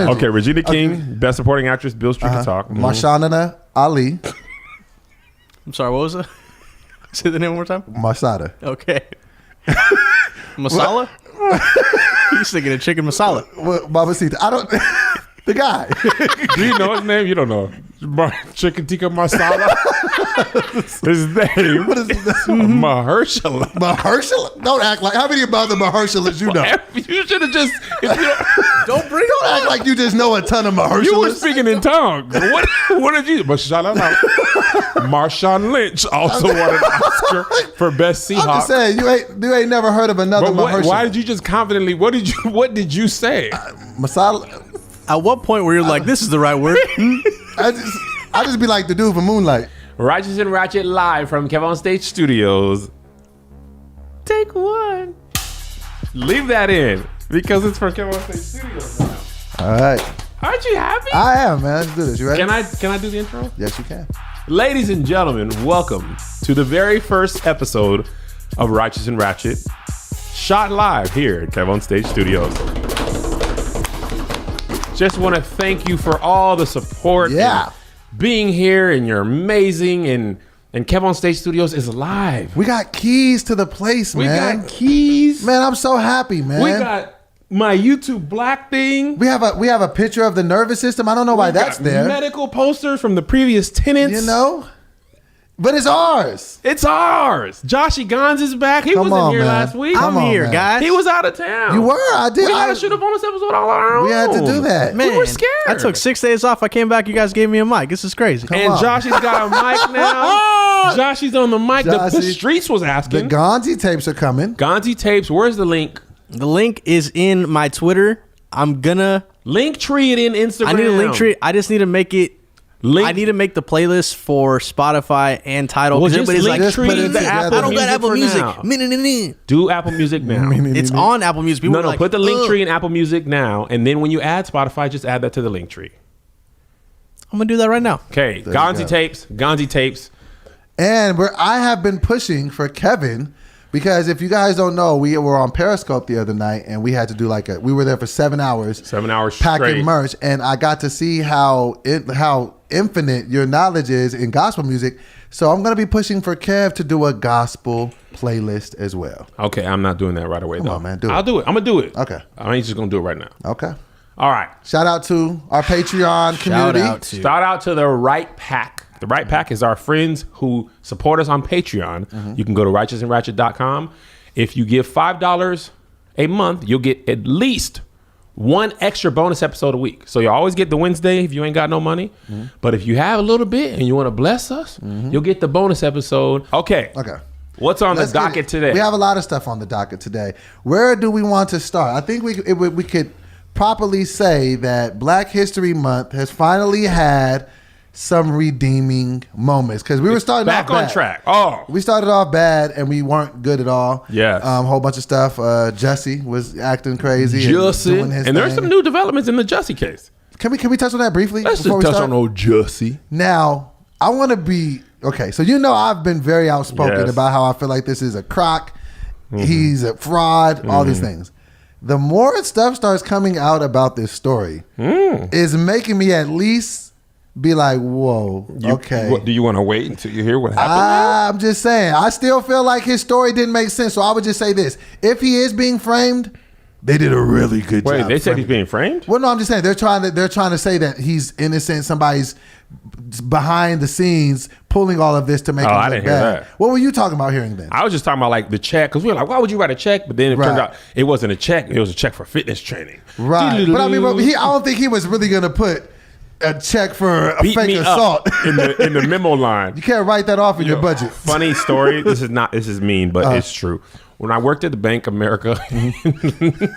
Okay, Regina King, Best Supporting Actress, Bill Street to Talk. Mahershala Ali. I'm sorry, what was it? Say the name one more time. Masada. Okay. Masala? He's thinking of chicken masala. Well, Mamacita. I don't. The guy. Do you know his name? You don't know. Chicken tikka masala. His name. What is this? Mahershala. Mahershala? Don't act like. How many about the Mahershalas you know? You should have just. If you Don't act like you just know a ton of Mahershalas. You were speaking in tongues. What did you? Mahershala. Marshawn Lynch also won an Oscar for Best Seahawk. I'm just saying you ain't never heard of another Mahershala. Why did you just confidently? What did you say? Masala. At what point were you like, this is the right word? I just be like the dude from Moonlight. Righteous and Ratchet live from Kev on Stage Studios. Take one. Leave that in because it's from Kev on Stage Studios now. All right. Aren't you happy? I am, man. Let's do this. You ready? Can I do the intro? Yes, you can. Ladies and gentlemen, welcome to the very first episode of Righteous and Ratchet, shot live here at Kev on Stage Studios. Just want to thank you for all the support. Yeah. Being here, and you're amazing, and Kev on Stage Studios is live. We got keys to the place, man. We got keys. Man, I'm so happy, man. We got my YouTube Black thing. We have a picture of the nervous system. I don't know why that's there. Medical posters from the previous tenants. You know? But it's ours. It's ours. Joshy Gonz is back. He wasn't here last week. I'm here, guys. He was out of town. You were? I did. We had to shoot a bonus episode all our own. We had to do that. Man, we were scared. I took 6 days off. I came back. You guys gave me a mic. This is crazy. And Joshy's got a mic now. Joshy's on the mic. The streets was asking. The Gonzi Tapes are coming. Gonzi Tapes. Where's the link? The link is in my Twitter. I'm gonna Linktree it in Instagram. I need a Linktree. I just need to make it. I need to make the playlist for Spotify and Tidal. Well, just Linktree the Apple I don't got Apple Music. Do Apple Music now. It's on Apple Music. People No, put the Linktree in Apple Music now, and then when you add Spotify, just add that to the Linktree. I'm gonna do that right now. Okay, Gonzi Tapes. And I have been pushing for Kevin because if you guys don't know, we were on Periscope the other night and we had to do we were there for 7 hours. 7 hours packing straight. merch, and I got to see how infinite your knowledge is in gospel music. So I'm going to be pushing for Kev to do a gospel playlist as well. Okay, I'm not doing that right away, though. Come on, man, do it. I'll do it. I'm going to do it. Okay. I ain't just going to do it right now. Okay. All right. Shout out to our Patreon community. Shout out to the Right Pack. The Right Pack is our friends who support us on Patreon. Mm-hmm. You can go to righteousandratchet.com. If you give $5 a month, you'll get at least one extra bonus episode a week. So you always get the Wednesday if you ain't got no money. Mm-hmm. But if you have a little bit and you want to bless us, you'll get the bonus episode. Okay. What's on the docket today? We have a lot of stuff on the docket today. Where do we want to start? I think we could properly say that Black History Month has finally had some redeeming moments because we were starting back off bad. On track. We started off bad and we weren't good at all. Yes. Whole bunch of stuff. Jussie was acting crazy. Jussie. And there's some new developments in the Jussie case. Can we touch on that briefly? Let's just touch on old Jussie. Now, I want to be okay. So I've been very outspoken about how I feel like this is a crock. Mm-hmm. He's a fraud. All these things. The more stuff starts coming out about this story, is making me at least be like, whoa, okay. Do you want to wait until you hear what happened? I'm just saying. I still feel like his story didn't make sense. So I would just say this. If he is being framed, they did a really good job. Wait, they said he's being framed? Well, no, I'm just saying they're trying to say that he's innocent. Somebody's behind the scenes pulling all of this to make him look I didn't bad. hear that. What were you talking about hearing then? I was just talking about like the check because we were like, why would you write a check? But then it turned out it wasn't a check. It was a check for fitness training. Right. But I mean, I don't think he was really going to put a check for a fake assault in the memo line. You can't write that off in your budget. Funny story. This is mean, but it's true. When I worked at the Bank of America in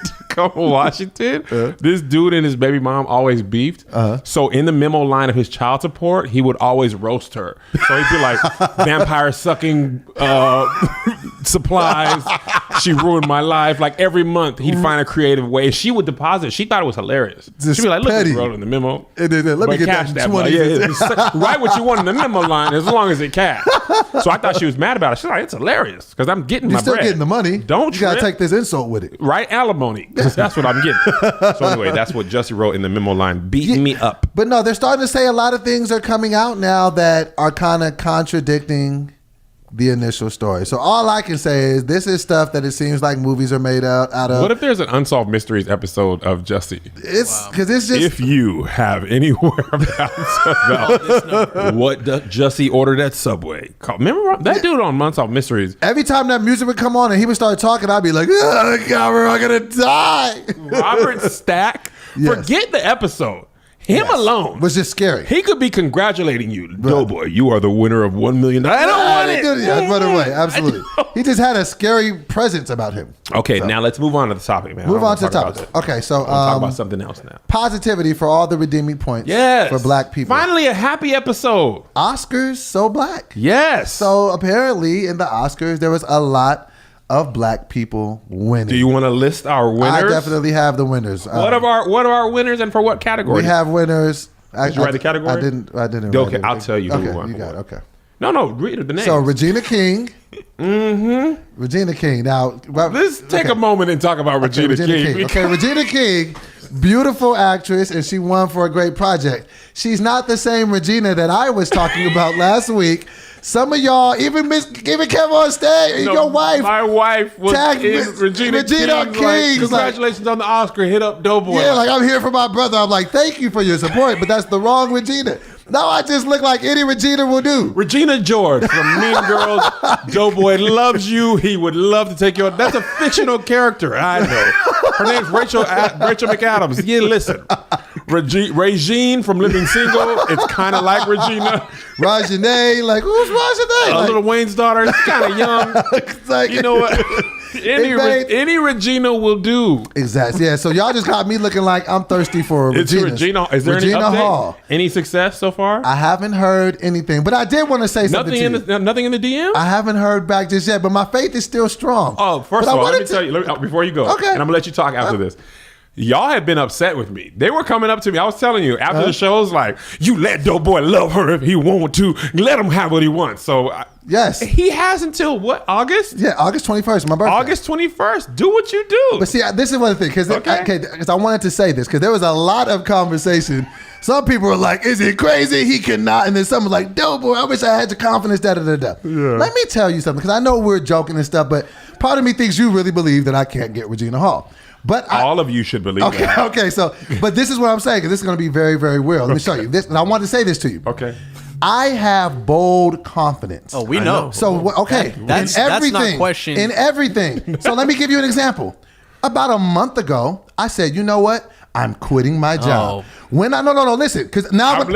Tacoma, Washington, this dude and his baby mom always beefed. So in the memo line of his child support, he would always roast her. So he'd be like, vampire sucking supplies She ruined my life. Like every month, he'd find a creative way. She would deposit. She thought it was hilarious. Just She'd be like, "Look, petty. he wrote in the memo. And then, let me get cash that money. 20. Write what you want in the memo line as long as it cash." So I thought she was mad about it. She's like, "It's hilarious because I'm getting You're my still bread. getting the money. Don't you gotta trip. take this insult with it. Right alimony. 'Cause that's what I'm getting." So anyway, that's what Jussie wrote in the memo line, beating me up. But no, they're starting to say a lot of things are coming out now that are kind of contradicting the initial story. So all I can say is this is stuff that it seems like movies are made out of. What if there's an Unsolved Mysteries episode of Jussie? It's because it's just If you have any whereabouts about what Jussie ordered at Subway, remember that dude on Unsolved Mysteries? every time that music would come on and he would start talking, I'd be like, "Oh God, we're all gonna die." Robert Stack. Yes. Forget the episode. Him Yes. alone was just scary. He could be congratulating you. Doughboy, you are the winner of $1 million. I don't want it. Yeah, I'd run away. Absolutely. He just had a scary presence about him. Okay, So, now let's move on to the topic, man. move I on to the don't wanna topic. talk about Okay, so that. Talk about something else now. positivity for all the redeeming points Yes. for black people. Finally, a happy episode. Oscars so black. Yes. So apparently in the Oscars there was a lot of black people winning. do you want to list our winners? I definitely have the winners. What are our winners and for what category? we have winners. Did you write the category? I didn't. Okay, write I'll anything. tell you who Okay, won. you got it. Okay. No, read the name. So Regina King. Regina King. Now Let's take okay. a moment and talk about Okay, Regina King. Okay, Regina King, beautiful actress, and she won for a great project. She's not the same Regina that I was talking about last week. Some of y'all, even Kevin on stage, No, your wife. My wife was tagged in Regina King. King. Like, congratulations on the Oscar. Hit up Doughboy. Yeah, like I'm here for my brother. I'm like, thank you for your support, but that's the wrong Regina. Now I just look like any Regina will do. Regina George from Mean Girls. Doughboy loves you. He would love to take your. That's a fictional character. I know. Her name's Rachel McAdams. Yeah, listen. Regine from Living Single. It's kind of like Regina. Rajane, like who's Rajane? Like, Little Wayne's daughter. She's kind of young. it's like, You know what? Any Regina will do. Exactly. Yeah. So y'all just got me looking like I'm thirsty for It's Regina. Regina. Is there Regina any update? Hall. Any success so far? I haven't heard anything, but I did want to say something Nothing to in you. nothing in the DM. I haven't heard back just yet, but my faith is still strong. Oh, first But I of all, let wanted me to- tell you before you go. Okay. And I'm gonna let you talk after this. Y'all have been upset with me. They were coming up to me. I was telling you after the shows, like, you let Doughboy love her if he wants to. Let him have what he wants. So Yes. he has until what? August? Yeah, August 21st, my birthday. August 21st. Do what you do. But see, this is one thing, because Okay. I wanted to say this, because there was a lot of conversation. Some people were like, is it crazy? He cannot. And then some were like, Doughboy, I wish I had your confidence, da-da-da-da. Yeah. Let me tell you something, because I know we're joking and stuff, but part of me thinks you really believe that I can't get Regina Hall. But all of you should believe Okay, that. okay. So, but this is what I'm saying, because this is going to be very, very real. Let me show you this. And I want to say this to you. Okay. I have bold confidence. Oh, we know. So, okay. That's not question. In everything. So let me give you an example. About a month ago, I said, you know what? I'm quitting my job. When no, listen, because now I'm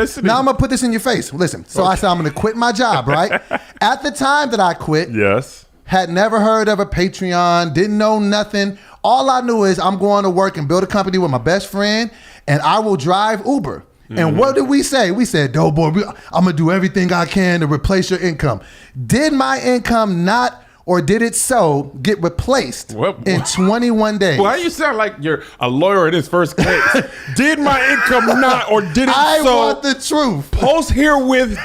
gonna put this in your face. Listen. So I said I'm gonna quit my job, right? At the time that I quit, Yes. had never heard of a Patreon, didn't know nothing. All I knew is I'm going to work and build a company with my best friend, and I will drive Uber. And what did we say? We said, Doughboy, I'm going to do everything I can to replace your income. Did my income not, or did it so, get replaced in 21 days? Why you sound like you're a lawyer in his first case? Did my income not, or did it I so? want the truth. Post herewith,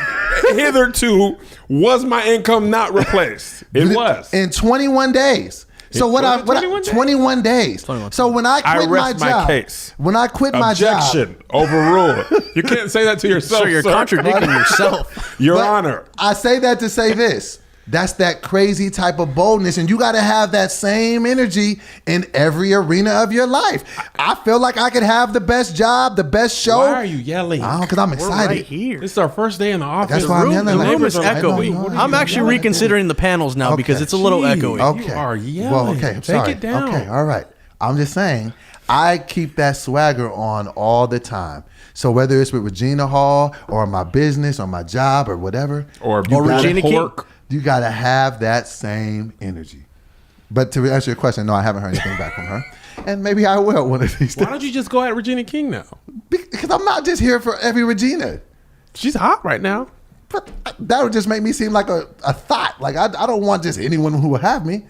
hitherto, was my income not replaced? It was. In 21 days. So Was it 21 days. 21. So when I quit rest my my job, case. when I quit my job, Objection. Overruled. You can't say that to yourself, So you're sir. contradicting yourself. Your But Honor. I say that to say this. That's that crazy type of boldness, and you got to have that same energy in every arena of your life. I feel like I could have the best job, the best show. Why are you yelling? Because I'm We're excited. right here. This is our first day in the office. That's why I'm yelling. The like, room is neighbors are like, echoey. what are I'm you actually yelling? reconsidering the panels now because Okay. it's a little Jeez. echoey. Okay. You are yelling. Well, okay. I'm Take sorry. it down. Okay. All right. I'm just saying, I keep that swagger on all the time. So whether it's with Regina Hall or my business or my job or whatever, Or Regina King. pork. you got to have that same energy. But to answer your question, no, I haven't heard anything back from her. And maybe I will one of these Why days. don't you just go at Regina King now? Because I'm not just here for every Regina. She's hot right now. But that would just make me seem like a thought. Like I don't want just anyone who will have me.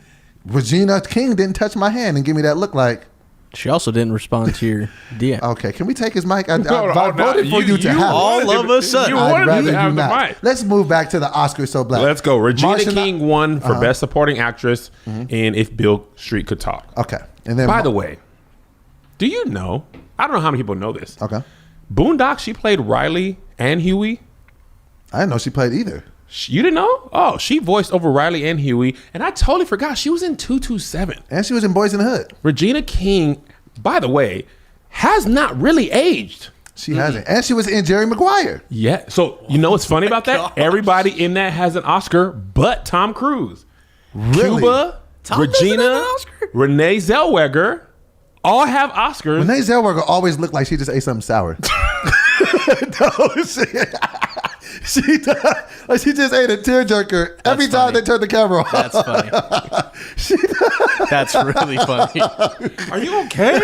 Regina King didn't touch my hand and give me that look like. She also didn't respond to your DM. Okay, can we take his mic? I No, voted for you to have it. all of a sudden. You I'd wanted rather to have you the not. mic. Let's move back to the Oscars So Black. Let's go. Regina Marcia- King won for Best Supporting Actress in If Beale Street Could Talk. Okay. And then By the way, do you know, I don't know how many people know this. Okay. Boondock, she played Riley and Huey. I didn't know she played either. You didn't know? Oh, she voiced over Riley and Huey. And I totally forgot. She was in 227. And she was in Boys in the Hood. Regina King, by the way, has not really aged. She hasn't. And she was in Jerry Maguire. Yeah. So, you know what's funny about that? gosh. Everybody in that has an Oscar but Tom Cruise. Really? Cuba, Tom doesn't have Regina, an Oscar? Renee Zellweger all have Oscars. Renee Zellweger always looked like she just ate something sour. No, she does. Like she just ate a tearjerker every time funny. they turned the camera off. That's funny. That's really funny. Are you okay,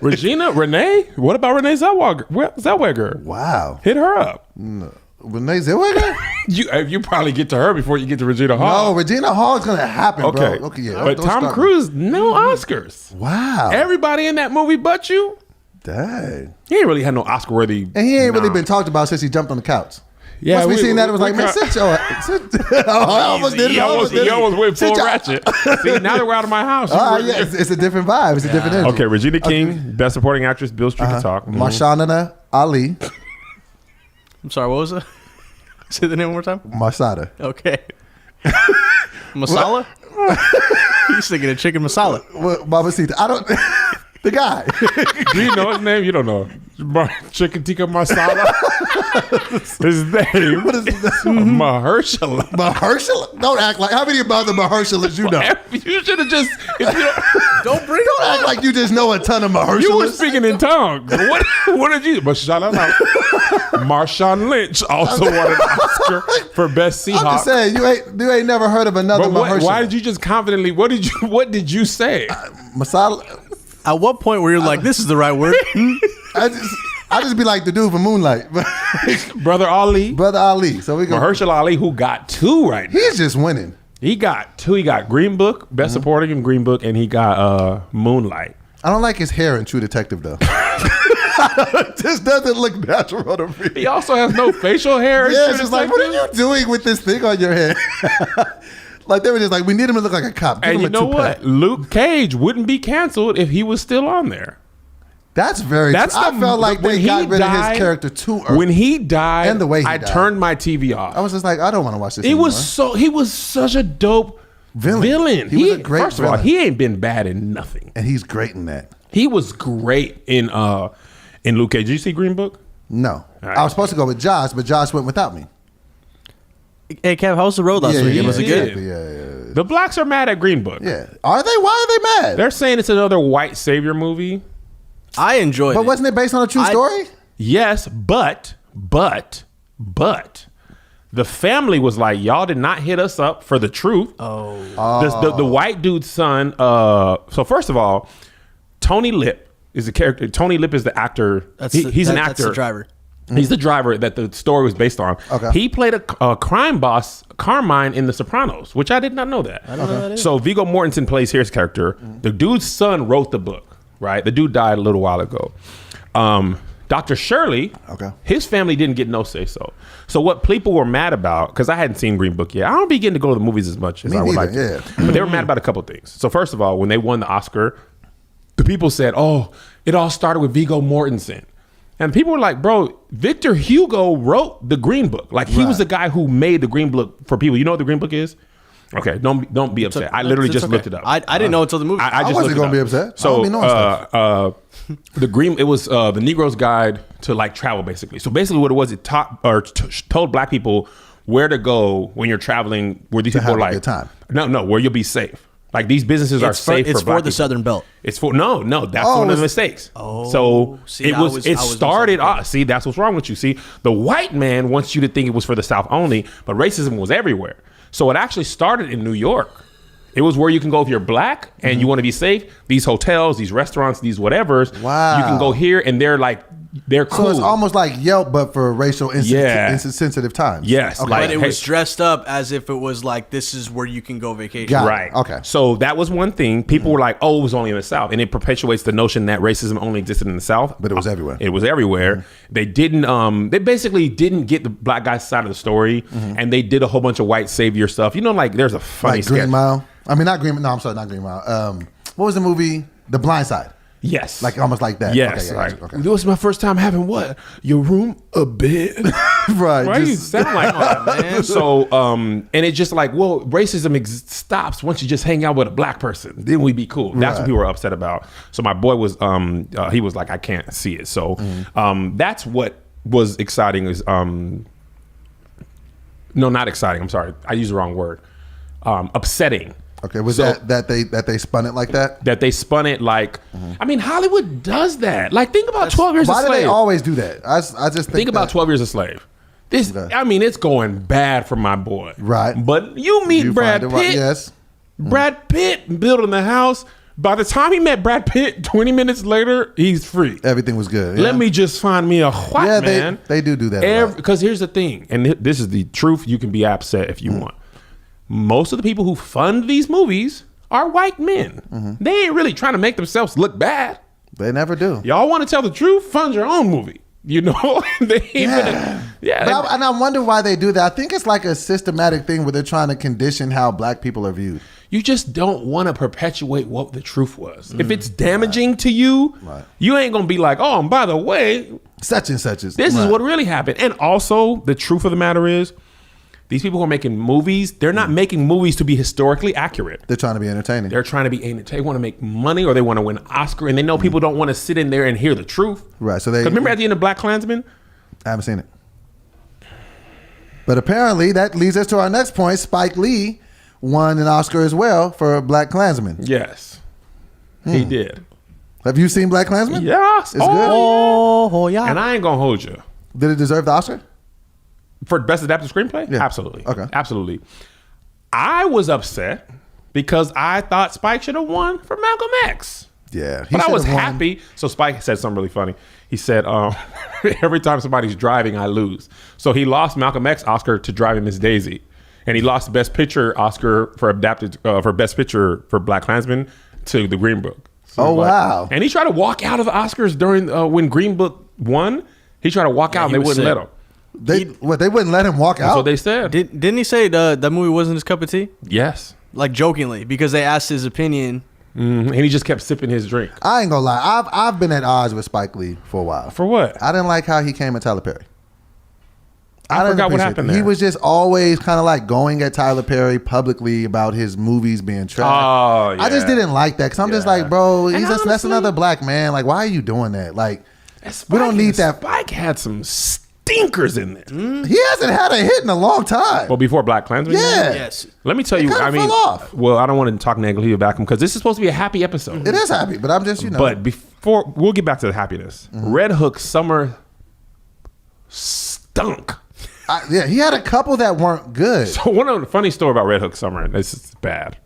Renee? Renee? What about Renee Zellweger? Wow. Hit her up. Renee Zellweger? You probably get to her before you get to Regina Hall. No, Regina Hall is going to happen, Okay. bro. Okay, yeah. But don't Tom start Cruise, no Oscars. me. Wow. Everybody in that movie but you. Dang. He ain't really had no Oscar worthy. And he ain't really been talked about since he jumped on the couch. Yeah, Once we seen that, it was like, man, sit your I almost did it. He I almost did it. went full Sit your- ratchet. See, now that we're out of my house. Yeah, it's a different vibe. It's a different energy. Okay, Regina King, Best Supporting Actress, Beale Street Could Talk. Marshawn Ali. I'm sorry, what was it? Say the name one more time. Masada. Okay. Masala? He's thinking of chicken masala. Well, Mamacita. I don't. The guy. Do you know his name? You don't know. Chicken tikka masala. His name. What is this? Mahershala. Mahershala? Don't act like. How many about the Mahershalas you know? You should have just. If you Don't act like you just know a ton of Mahershalas. you were speaking in tongues. What did you? Mashallah. Marshawn Lynch also won an Oscar for Best Seahawk. I'm just saying you ain't never heard of another But Mahershala. why did you just confidently? What did you say? Masala? At what point were you like, this is the right word? I just be like the dude from Moonlight, Brother Ali. Brother Ali. So we go. Mahershala Ali, who got 2 right now. He's just winning. He got 2. He got Green Book, Best Supporting in Green Book, and he got Moonlight. I don't like his hair in True Detective though. It just doesn't look natural to me. He also has no facial hair. Yeah, it's just like, what are you doing with this thing on your head? Like they were just like, we need him to look like a cop. Give And him you a know toupee. what? Luke Cage wouldn't be canceled if he was still on there. That's very true. I felt like when they he got rid of died- his character too early. When he died, And the way he I died. turned my TV off. I was just like, I don't want to watch this He anymore. he was such a dope villain. He was a great First of all, villain. he ain't been bad in nothing. And he's great in that. He was great in Luke Cage. Did you see Green Book? No. right. I was supposed to go with Josh, but Josh went without me. Hey, Kev, how was the road last weekend? Was it good? exactly. Yeah. The blacks are mad at Green Book. Yeah. Are they? Why are they mad? They're saying it's another white savior movie. I enjoyed But it. wasn't it based on a true story? Yes, but the family was like, y'all did not hit us up for the truth. The white dude's son. So first of all, Tony Lip is the character. Tony Lip is the actor. He's an actor. That's the driver. He's the driver that the story was based on. Okay. He played a crime boss, Carmine, in The Sopranos, which I did not know that. I don't know who that is. So Viggo Mortensen plays his character. The dude's son wrote the book, right? The dude died a little while ago. Dr. Shirley, his family didn't get no say so. So what people were mad about, because I hadn't seen Green Book yet. I don't be getting to go to the movies as much as I would like to. But they were mad about a couple things. So first of all, when they won the Oscar, the people said, oh, it all started with Viggo Mortensen. And people were like, bro, Victor Hugo wrote the Green Book. Like he was the guy who made the Green Book for people. You know what the Green Book is? Okay, don't be upset. I literally just looked it up. I didn't know until the movie. I wasn't going to be upset. So I don't be knowing stuff. it was the Negro's Guide to like travel, basically. So basically, what it was, it told black people where to go when you're traveling, where these people are like, good time. No, where you'll be safe. Like these businesses are safe for It's black for the people. Southern Belt. It's for that's one of the mistakes. So see, it started off. See, that's what's wrong with you. See, the white man wants you to think it was for the South only, but racism was everywhere. So it actually started in New York. It was where you can go if you're black and you want to be safe. These hotels, these restaurants, these whatevers. Wow. You can go here and they're like they're cool. So it's almost like Yelp, but for racial insensitive times. Yes. Okay. But it was dressed up as if it was like, this is where you can go vacation. Right. Okay. So that was one thing. People were like, oh, it was only in the South. And it perpetuates the notion that racism only existed in the South. But it was everywhere. It was everywhere. They didn't, they basically didn't get the black guy's side of the story. And they did a whole bunch of white savior stuff. You know, like there's a funny Like sketch. Green Mile. I mean, not Green Mile. No, I'm sorry, not Green Mile. What was the movie? The Blind Side. Yes. Like almost like that. Yes. Okay, Like, okay. this was my first time having what? Your room, a bed. Right. Why you sound like that, man? So, and it's just like, well, racism stops once you just hang out with a black person. Then we be cool. That's what people were upset about. So my boy was, he was like, I can't see it. So, that's what was exciting is, no, not exciting. I'm sorry. I used the wrong word. Upsetting. Okay, was So- that they spun it like that? That they spun it like, I mean, Hollywood does that. Like, think about 12 Years a Why do Slave. they always do that? I just Think about 12 Years a Slave. This, Okay. I mean, it's going bad for my boy. Right. But you meet You Brad find Pitt. it right- yes. Brad Pitt building the house. By the time he met Brad Pitt, 20 minutes later, he's free. Everything was good. Let me just find me a white Yeah, man. they do that. a lot. Because here's the thing, and this is the truth. You can be upset if you want. Most of the people who fund these movies are white men. They ain't really trying to make themselves look bad. They never do. Y'all want to tell the truth? Fund your own movie. You know, they ain't But I wonder why they do that. I think it's like a systematic thing where they're trying to condition how black people are viewed. You just don't want to perpetuate what the truth was. If it's damaging to you, you ain't gonna be like, oh, and by the way, Such and such is. this is what really happened. And also, the truth of the matter is, these people who are making movies, they're not making movies to be historically accurate. They're trying to be entertaining. They're trying to be entertained. They want to make money or they want to win an Oscar, and they know people don't want to sit in there and hear the truth. Right. So they. 'Cause remember at the end of Black Klansman? I haven't seen it. But apparently that leads us to our next point. Spike Lee won an Oscar as well for Black Klansman. Yes. He did. Have you seen Black Klansman? Yes. It's good. Oh, yeah. And I ain't gonna hold you. Did it deserve the Oscar? For best adapted screenplay? Yeah. Absolutely. Okay. Absolutely. I was upset because I thought Spike should have won for Malcolm X. Yeah. he But I was should've won. happy. So Spike said something really funny. He said, every time somebody's driving, I lose. So he lost Malcolm X Oscar to Driving Miss Daisy. And he lost Best Picture Oscar for adapted for Best Picture for Black Klansman to The Green Book. So Oh, like- wow. And he tried to walk out of the Oscars during when Green Book won. He tried to walk out and he they was wouldn't sick. let him. They wouldn't let him walk That's out. what they said. Didn't he say that movie wasn't his cup of tea? Yes. Like jokingly, because they asked his opinion. And he just kept sipping his drink. I ain't gonna lie. I've been at odds with Spike Lee for a while. For what? I didn't like how he came at Tyler Perry. I didn't forgot what appreciate happened it. He there. was just always kind of like going at Tyler Perry publicly about his movies being trash. Oh, yeah. I just didn't like that because I'm just Yeah. like, bro, And that's honestly- another black man. Like, why are you doing that? Like, Spike, we don't need that. Spike had some stinkers in there. He hasn't had a hit in a long time. Well, before Black Klansman? Yeah. Yes. Let me tell you, kinda I mean, fell off. well, I don't want to talk negatively about him because this is supposed to be a happy episode. It is happy, but I'm just, But before, we'll get back to the happiness. Red Hook Summer stunk. Yeah, he had a couple that weren't good. So one of the funny story about Red Hook Summer, and this is bad.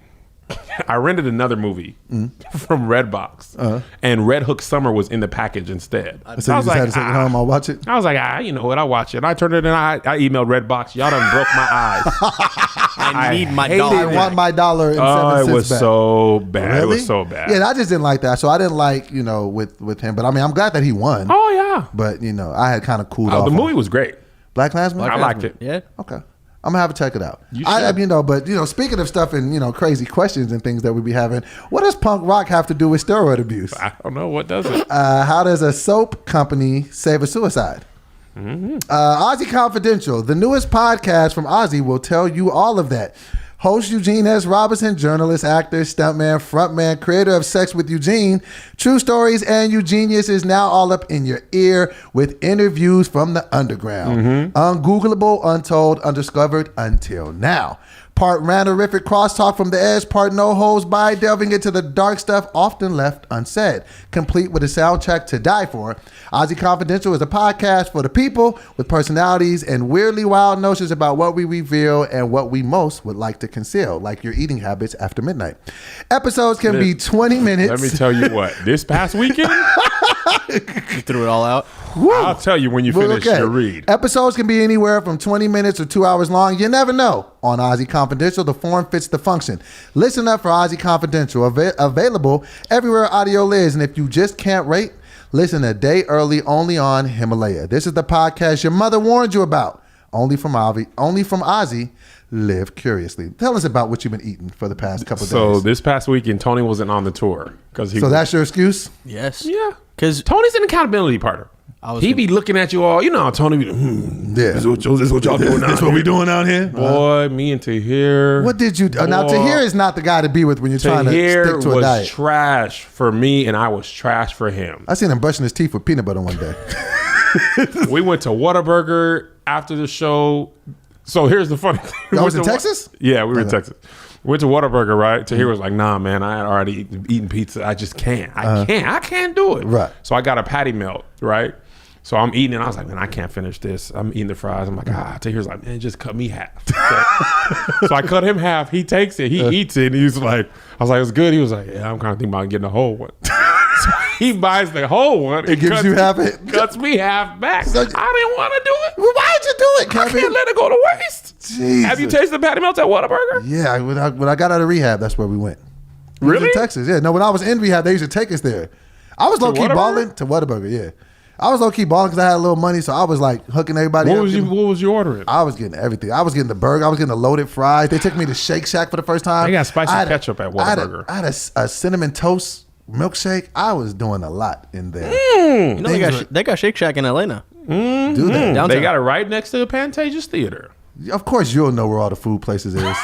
I rented another movie from Redbox, and Red Hook Summer was in the package instead. So you just had to take it home. I'll watch it. I was like, you know what? I'll watch it. I turned it in. I emailed Redbox. Y'all done broke my eyes. I need my hated dollar. I want my dollar and 7 Oh, cents it was back. so bad. It Really? was so bad. Yeah, I just didn't like that. So I didn't like, with him. But I mean, I'm glad that he won. Oh yeah. But I had kind of cooled off. The on movie was great. Black Klansman. I liked it. Yeah. Okay. I'm gonna have to check it out. You I should. mean, but speaking of stuff and crazy questions and things that we be having, what does punk rock have to do with steroid abuse? I don't know what does it. How does a soap company save a suicide? Ozzy Confidential, the newest podcast from Ozzy, will tell you all of that. Host Eugene S. Robinson, journalist, actor, stuntman, frontman, creator of Sex with Eugene, True Stories, and Eugenius is now all up in your ear with interviews from the underground. Ungoogleable, untold, undiscovered until now. Part ranterific crosstalk from the edge, part no holds by, delving into the dark stuff often left unsaid. Complete with a soundtrack to die for. Ozzy Confidential is a podcast for the people with personalities and weirdly wild notions about what we reveal and what we most would like to conceal, like your eating habits after midnight. Episodes can be 20 minutes. Let me tell you what. This past weekend, You threw it all out. I'll tell you when you finish your read. Episodes can be anywhere from 20 minutes or 2 hours long. You never know. On Ozzy Confidential, the form fits the function. Listen up for Ozzy Confidential. Available everywhere audio lives. And if you just can't rate, listen a day early only on Himalaya. This is the podcast your mother warned you about. Only from Ozzy. Live curiously. Tell us about what you've been eating for the past couple of days. So this past weekend, Tony wasn't on the tour So that's your excuse? Yes. Yeah, because Tony's an accountability partner. He be looking at you all. You know how Tony be. Yeah. This is what y'all doing. This what we doing out here, boy. Me and Tahir. What did you? Now Tahir is not the guy to be with when you're trying to stick to a diet. Was trash for me, and I was trash for him. I seen him brushing his teeth with peanut butter one day. We went to Whataburger after the show. So here's the funny thing. That was in Texas? Yeah, we were in Texas. We went to Whataburger, right? Tahir was like, nah, man, I had already eaten pizza. I just can't. I can't do it. Right. So I got a patty melt, right? So I'm eating and I was like, man, I can't finish this. I'm eating the fries. I'm like, Tahir's like, man, just cut me half. So I cut him half. He takes it. He eats it. And he's like, I was like, it's good. He was like, yeah, I'm kind of thinking about getting a whole one. So he buys the whole one. It gives you half it. Cuts me half back. So I didn't want to do it. Well, why'd you do it, Kevin? I can't let it go to waste. Jesus. Have you tasted the patty melts at Whataburger? Yeah, when I got out of rehab, that's where we went. Really? We was in Texas, yeah. No, when I was in rehab, they used to take us there. I was low-key balling to Whataburger, yeah. I was low-key balling because I had a little money, so I was like hooking everybody up. What was you ordering? I was getting everything. I was getting the burger. I was getting the loaded fries. They took me to Shake Shack for the first time. They got spicy ketchup at Whataburger. I had a cinnamon toast milkshake. I was doing a lot in there. You know they got Shake Shack in LA now. Do they? Downtown. They got it right next to the Pantages Theater. Of course, you'll know where all the food places is.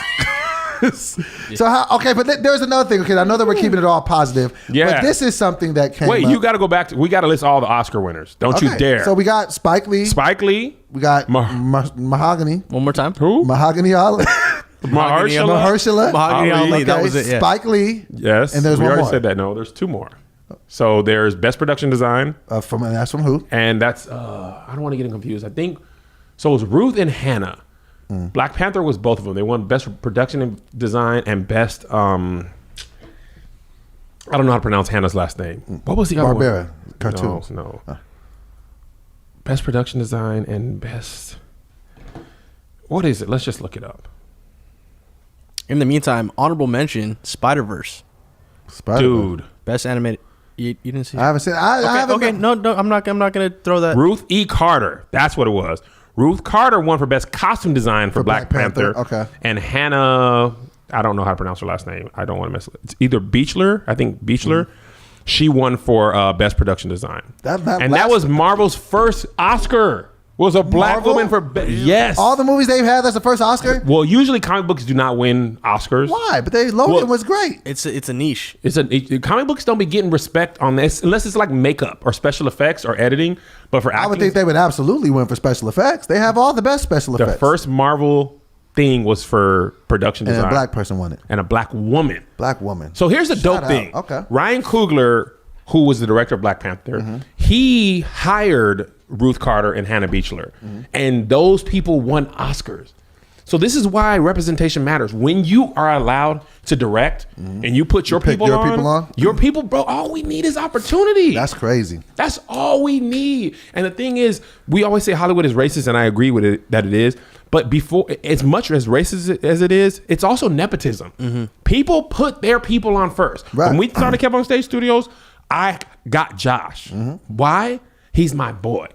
So okay, but there's another thing. Okay, I know that we're keeping it all positive. Yeah. But this is something that came Wait, up. you got to go back. We got to list all the Oscar winners. Don't you dare. So we got Spike Lee. We got Mahogany. One more time. Who? Mahogany Ali. Mahershala. Mahogany Ali. Okay, That was it. Yeah. Spike Lee. Yes. And there's we one already more. said that. No, there's two more. So there's Best Production Design. And that's from who? And that's, I don't want to get them confused. I think, so it was Ruth and Hannah. Black Panther was both of them. They won Best Production and Design and Best, I don't know how to pronounce Hannah's last name. What was the other one? Barbera. Cartoon. No. Best Production Design and Best, what is it? Let's just look it up. In the meantime, honorable mention: Spider-Verse. Dude. Best animated. You didn't see it? I haven't seen it. I haven't. Okay. No. I'm not gonna throw that. Ruth E. Carter. That's what it was. Ruth Carter won for Best Costume Design for Black Panther. Okay. And Hannah, I don't know how to pronounce her last name. I don't want to mess with it. It's either Beechler. I think Beechler. She won for Best Production Design. That was Marvel's first Oscar. Was a black woman for yes. All the movies they've had, that's the first Oscar? Well, usually comic books do not win Oscars. Why? But Logan was great. It's a niche. Comic books don't be getting respect on this unless it's like makeup or special effects or editing. But for acting, I would think they would absolutely win for special effects. They have all the best special effects. The first Marvel thing was for production design. And a black person won it. And a black woman. Black woman. So here's the dope thing. Okay. Ryan Coogler, who was the director of Black Panther, he hired Ruth Carter and Hannah Beechler. And those people won Oscars. So this is why representation matters. When you are allowed to direct and you put your people on, your people, bro, all we need is opportunity. That's crazy. That's all we need. And the thing is, we always say Hollywood is racist, and I agree with it that it is. But before, as much as racist as it is, it's also nepotism. People put their people on first. Right. When we started Kept on Stage Studios, I got Josh. Why? He's my boy.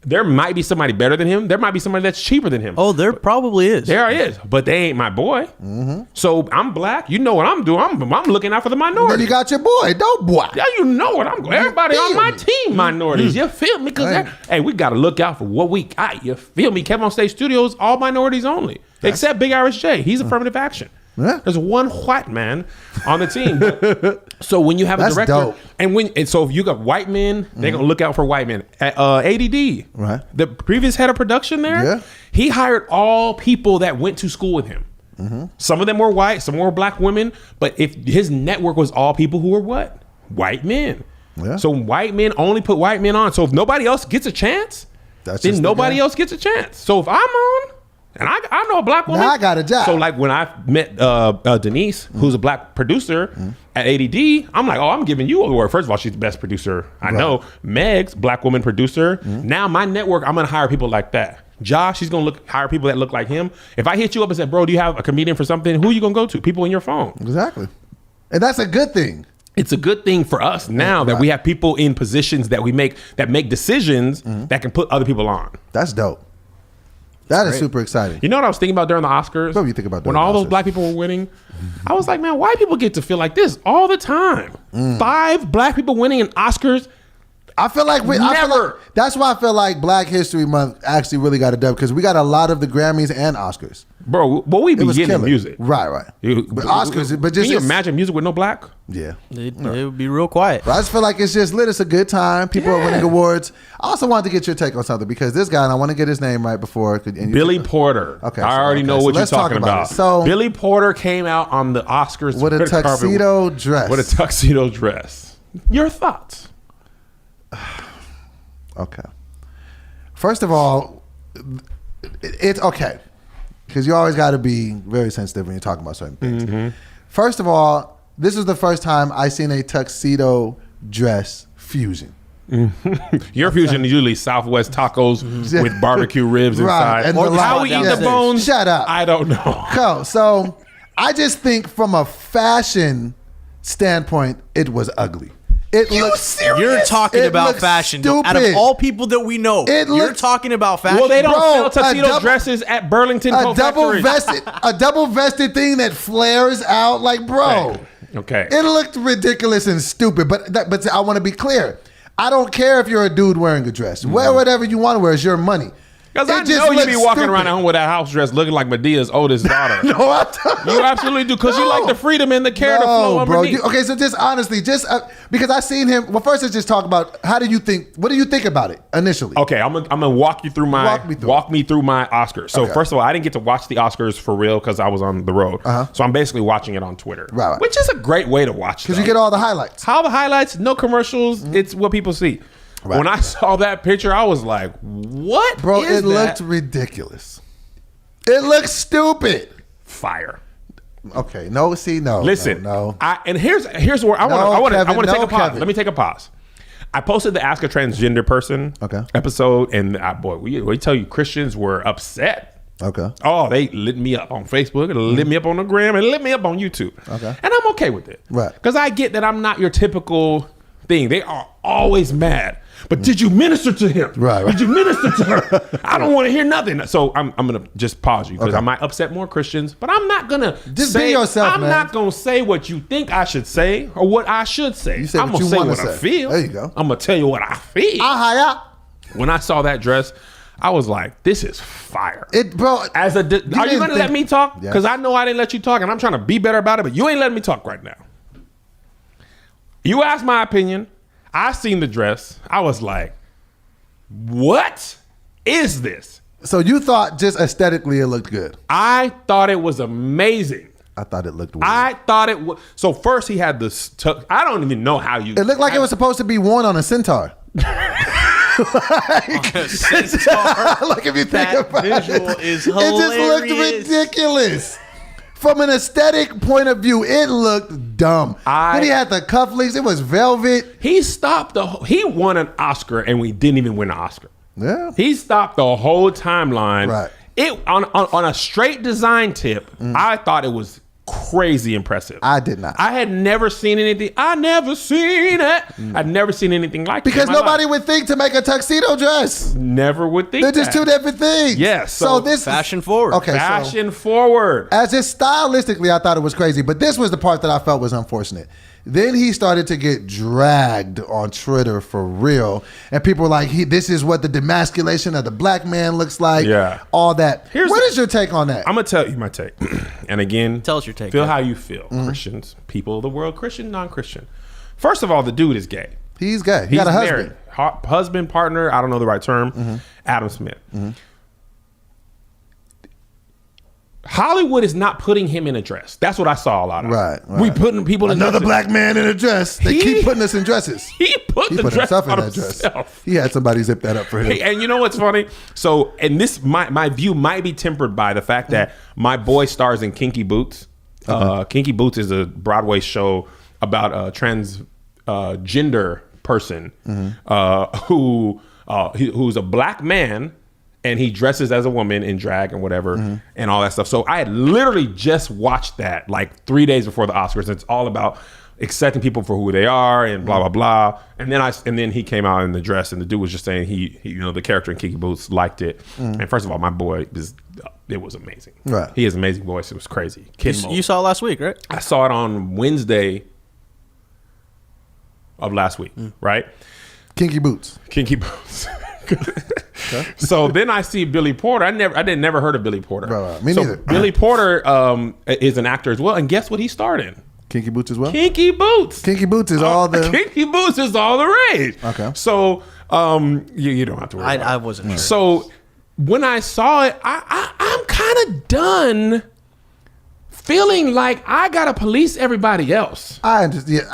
There might be somebody better than him. There might be somebody that's cheaper than him. Oh, there probably is. There is, but they ain't my boy. So I'm black. You know what I'm doing. I'm looking out for the minority. Then you got your boy, dope boy. Yeah, you know what I'm doing. Everybody on my team, minorities. You feel me? Because hey, we got to look out for what we got. You feel me? Kept on Stage Studios, all minorities only, except Big Irish J. He's affirmative action. Yeah. There's one white man on the team. So when you have a director, and so if you got white men, they're gonna look out for white men. ADD, right? The previous head of production there, he hired all people that went to school with him. Some of them were white, some were black women, but if his network was all people who were what? White men. Yeah. So white men only put white men on. So if nobody else gets a chance, then nobody else gets a chance. So if I'm on, And I know a black woman. Now I got a job. So like when I met Denise, who's a black producer at ADD, I'm like, oh, I'm giving you award. First of all, she's the best producer I know. Meg's black woman producer. Now my network, I'm gonna hire people like that. Josh, he's gonna hire people that look like him. If I hit you up and said, bro, do you have a comedian for something? Who are you gonna go to? People in your phone. Exactly. And that's a good thing. It's a good thing for us now that we have people in positions that make decisions that can put other people on. That's dope. That is super exciting. You know what I was thinking about during the Oscars? What do you think about when all those black people were winning? I was like, man, white people get to feel like this all the time. 5 black people winning in Oscars. I feel like that's why I feel like Black History Month actually really got a dub, because we got a lot of the Grammys and Oscars. Bro, what we be getting in music. Right. But Oscars, but just... Can you imagine music with no black? Yeah. It would be real quiet. But I just feel like it's just lit. It's a good time. People are winning awards. I also wanted to get your take on something, because this guy, and I want to get his name right before... Billy Porter. Okay. I already know what you're talking about. So Billy Porter came out on the Oscars with a tuxedo dress. With a tuxedo dress. Your thoughts? Okay. First of all, it's okay, because you always got to be very sensitive when you're talking about certain things. First of all, this is the first time I seen a tuxedo dress fusion. Your fusion is usually Southwest tacos with barbecue ribs inside. And how we eat the bones? Shut up. I don't know. Cool. So I just think from a fashion standpoint, it was ugly. You're talking about fashion. Stupid. Out of all people that we know, you're talking about fashion. Well, they don't sell tuxedo dresses at Burlington Coat Factory. A double vested thing that flares out, like, bro. Okay. It looked ridiculous and stupid. But I want to be clear. I don't care if you're a dude wearing a dress. Wear whatever you want to wear. It's your money. Because I know you be walking around at home with that house dress looking like Medea's oldest daughter. No, I don't. You absolutely do, because you like the freedom and the care to flow underneath. Okay, so just honestly, because I seen him. Well, first let's just talk about what do you think about it initially? Okay, I'm gonna walk you through my walk me through my Oscars. So first of all, I didn't get to watch the Oscars for real because I was on the road. So I'm basically watching it on Twitter, which is a great way to watch, because you get all the highlights. How the highlights, no commercials. It's what people see. Right. When I saw that picture, I was like, what? Bro, it looked ridiculous. It looked stupid. Fire. Okay, no. Listen, no. And here's where I want to take a pause. Let me take a pause. I posted the Ask a Transgender Person episode, and we tell you Christians were upset. Okay. Oh, they lit me up on Facebook, and lit me up on the gram, and lit me up on YouTube. Okay. And I'm okay with it. Right. Because I get that I'm not your typical thing. They are always mad. But did you minister to him? Right. Did you minister to her? I don't want to hear nothing. So I'm going to just pause you, because I might upset more Christians, but I'm not going to just be yourself, I'm not going to say what you think I should say or what I should say. I'm going to say what I feel. There you go. I'm going to tell you what I feel. When I saw that dress, I was like, this is fire. Are you going to let me talk? Because I know I didn't let you talk, and I'm trying to be better about it, but you ain't letting me talk right now. You asked my opinion. I seen the dress. I was like, what is this? So you thought just aesthetically it looked good? I thought it was amazing. I thought it looked weird. I thought it was. So first he had this, I don't even know how you. It looked like it was supposed to be worn on a centaur. Like if you think about it. Is hilarious. It just looked ridiculous. From an aesthetic point of view, it looked dumb. Then he had the cufflinks. It was velvet. He won an Oscar, and we didn't even win an Oscar. Yeah. He stopped the whole timeline. Right. It on a straight design tip, I thought it was crazy impressive. I did not. I had never seen anything. I'd never seen anything like it. Because nobody would think to make a tuxedo dress. Never would think. They're just two different things. Yes. So this fashion forward. Okay. Fashion forward. As just stylistically, I thought it was crazy, but this was the part that I felt was unfortunate. Then he started to get dragged on Twitter for real, and people were like, "This is what the demasculation of the black man looks like." Yeah, all that. What is your take on that? I'm gonna tell you my take, and again, tell us your take. Feel how you feel, Christians, people of the world, Christian, non-Christian. First of all, the dude is gay. He's gay. He got a husband, husband, partner. I don't know the right term. Adam Smith. Hollywood is not putting him in a dress. That's what I saw a lot of. Right. We putting people in another dresses. black man in a dress. They keep putting us in dresses. He put dress himself in on that dress. himself. He had somebody zip that up for him. Hey, and you know what's funny? So, and this my view might be tempered by the fact that my boy stars in Kinky Boots. Kinky Boots is a Broadway show about a transgender person who's a black man. And he dresses as a woman in drag and whatever and all that stuff. So I had literally just watched that like 3 days before the Oscars. It's all about accepting people for who they are and blah, blah, blah. And then he came out in the dress and the dude was just saying he the character in Kinky Boots liked it. And first of all, my boy, it was amazing. Right. He has an amazing voice. It was crazy. You saw it last week, right? I saw it on Wednesday of last week, right? Kinky Boots. Kinky Boots. So then I see Billy Porter. I never heard of Billy Porter. Me neither. Billy Porter is an actor as well, and guess what he starred in? Kinky Boots as well. Kinky Boots. Kinky Boots is all the. Kinky Boots is all the rage. Okay. So you don't have to worry. I wasn't sure. So when I saw it, I'm kind of done feeling like I gotta police everybody else. I understand.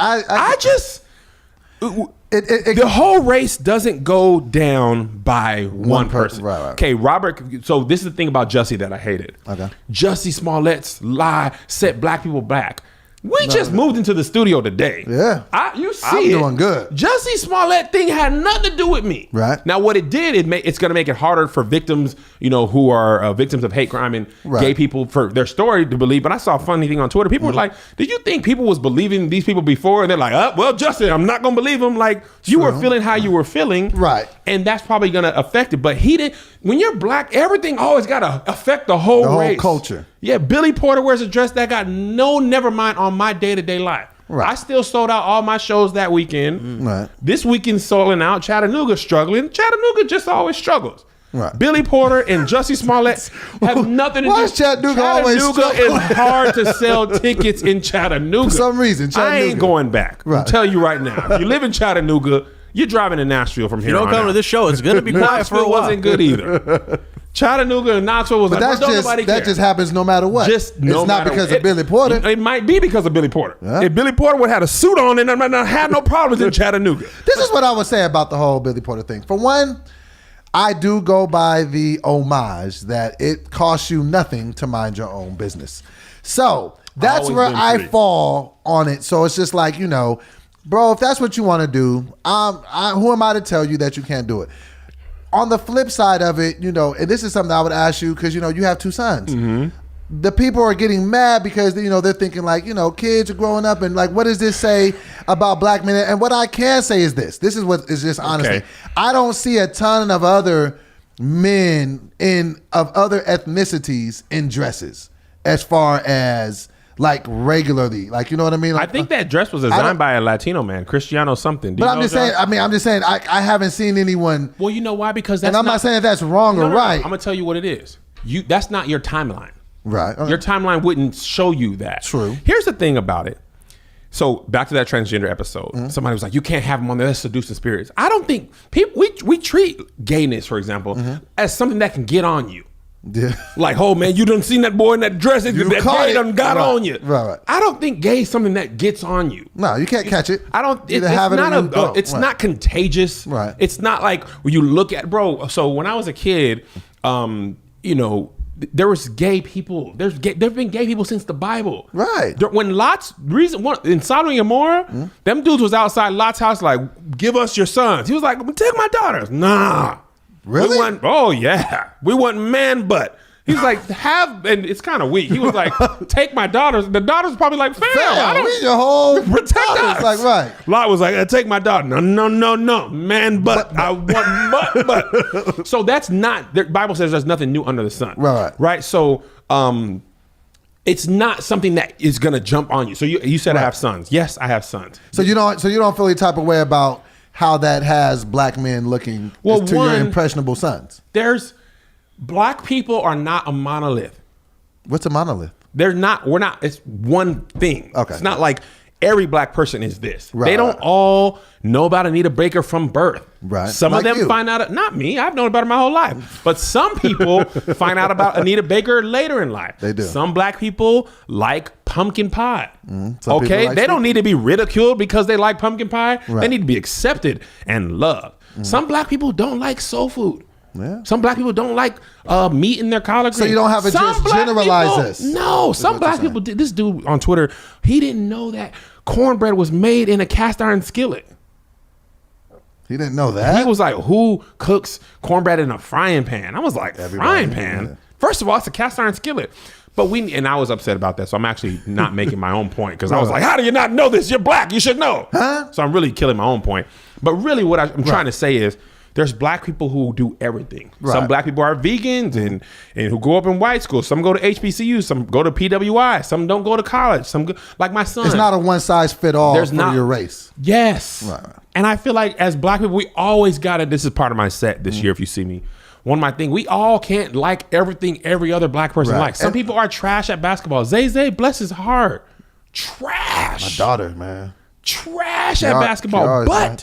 The whole race doesn't go down by one person. Right. Okay, Robert. So this is the thing about Jussie that I hated. Okay. Jussie Smollett's lie set black people back. We just moved into the studio today. Yeah. You see I'm it. doing good. Jussie Smollett thing had nothing to do with me. Right. Now, what it did, it's going to make it harder for victims, who are victims of hate crime and gay people for their story to believe. But I saw a funny thing on Twitter. People were like, did you think people was believing these people before? And they're like, well, Jussie, I'm not going to believe him. Like, you were feeling how you were feeling. Right. And that's probably going to affect it. But he didn't. When you're black, everything always got to affect the whole race. Culture. Yeah, Billy Porter wears a dress that got no never mind on my day-to-day life. Right. I still sold out all my shows that weekend. Right. This weekend selling out. Chattanooga struggling. Chattanooga just always struggles. Right. Billy Porter and Jussie Smollett have nothing to do. Why is Chattanooga always Chattanooga is hard to sell tickets in Chattanooga. For some reason, I ain't going back. Right. I'll tell you right now. If you live in Chattanooga, you're driving to Nashville from here on out. You don't come to this show, it's going to be quiet for a Knoxville while. wasn't good either. Chattanooga and Knoxville was But that just happens no matter what. It's not because of Billy Porter. It might be because of Billy Porter. Yeah. If Billy Porter would have had a suit on, and I might not have no problems in Chattanooga. This is what I would say about the whole Billy Porter thing. For one, I do go by the homage that it costs you nothing to mind your own business. So that's Always where been I free. fall on it. So it's just like, bro, if that's what you want to do, who am I to tell you that you can't do it? On the flip side of it, and this is something I would ask you because, you have two sons. Mm-hmm. The people are getting mad because, they're thinking like, kids are growing up and like, what does this say about black men? And what I can say is this. This is what is just honestly. Okay. I don't see a ton of other men of other ethnicities in dresses as far as like regularly. Like, you know what I mean? Like, I think that dress was designed by a Latino man, Cristiano something. But I'm just saying, I haven't seen anyone. Well, you know why? Because that's And I'm not saying that's wrong or right. I'm going to tell you what it is. That's not your timeline. Right. Okay. Your timeline wouldn't show you that. True. Here's the thing about it. So back to that transgender episode. Mm-hmm. Somebody was like, you can't have them on there. That's seducing spirits. I don't think people, we treat gayness, for example, as something that can get on you. Yeah. Like, oh man, you done seen that boy in that dress. That caught gay it. done got Right. on you. Right. I don't think gay is something that gets on you. No, you can't catch it. I don't. Either It's have it or not you don't. It's Right. not contagious. Right. It's not like when you look at So when I was a kid, there was gay people. There've been gay people since the Bible. Right. When in Sodom and Gomorrah, them dudes was outside Lot's house like, give us your sons. He was like, take my daughters. Nah. Really? Oh yeah. We want man butt. He's like, and it's kind of weak. He was like, take my daughters. The daughters probably like, fam, I don't we your whole protect us. Like, right. Lot was like, take my daughter. No. Man butt. I want butt. So that's not, the Bible says there's nothing new under the sun. Right. So it's not something that is going to jump on you. So you said I have sons. Yes, I have sons. So you don't feel any type of way about how that has black men looking to your impressionable sons? Black people are not a monolith. What's a monolith? We're not, it's one thing. Okay. It's not like every black person is this. Right. They don't all know about Anita Baker from birth. Right. Some Like of them you. find out, not me, I've known about her my whole life. But some people find out about Anita Baker later in life. They do. Some black people like pumpkin pie. Some people Okay? like They don't sweet- need to be ridiculed because they like pumpkin pie. They Right. need to be accepted and loved. Some black people don't like soul food. Yeah. Some black people don't like meat in their collard greens. So you don't have to Some just black generalize people- this. No, some what black you're saying. people did. This dude on Twitter, he didn't know that cornbread was made in a cast iron skillet. He didn't know that. He was like, who cooks cornbread in a frying pan? I was like, Everybody, frying pan? yeah. First of all, it's a cast iron skillet. But and I was upset about that. So I'm actually not making my own point because I was like, how do you not know this? You're black. You should know. Huh? So I'm really killing my own point. But really what I'm trying to say is there's black people who do everything. Right. Some black people are vegans and who grow up in white schools. Some go to HBCU. Some go to PWI. Some don't go to college. Some go, like my son. It's not a one size fit all There's for not- your race. Yes. Right. And I feel like as black people, we always got to, this is part of my set this year if you see me. One of my things, we all can't like everything every other black person Right. likes. Some And- people are trash at basketball. Zay, bless his heart. My Trash. daughter, man. Trash She at are- basketball. she are,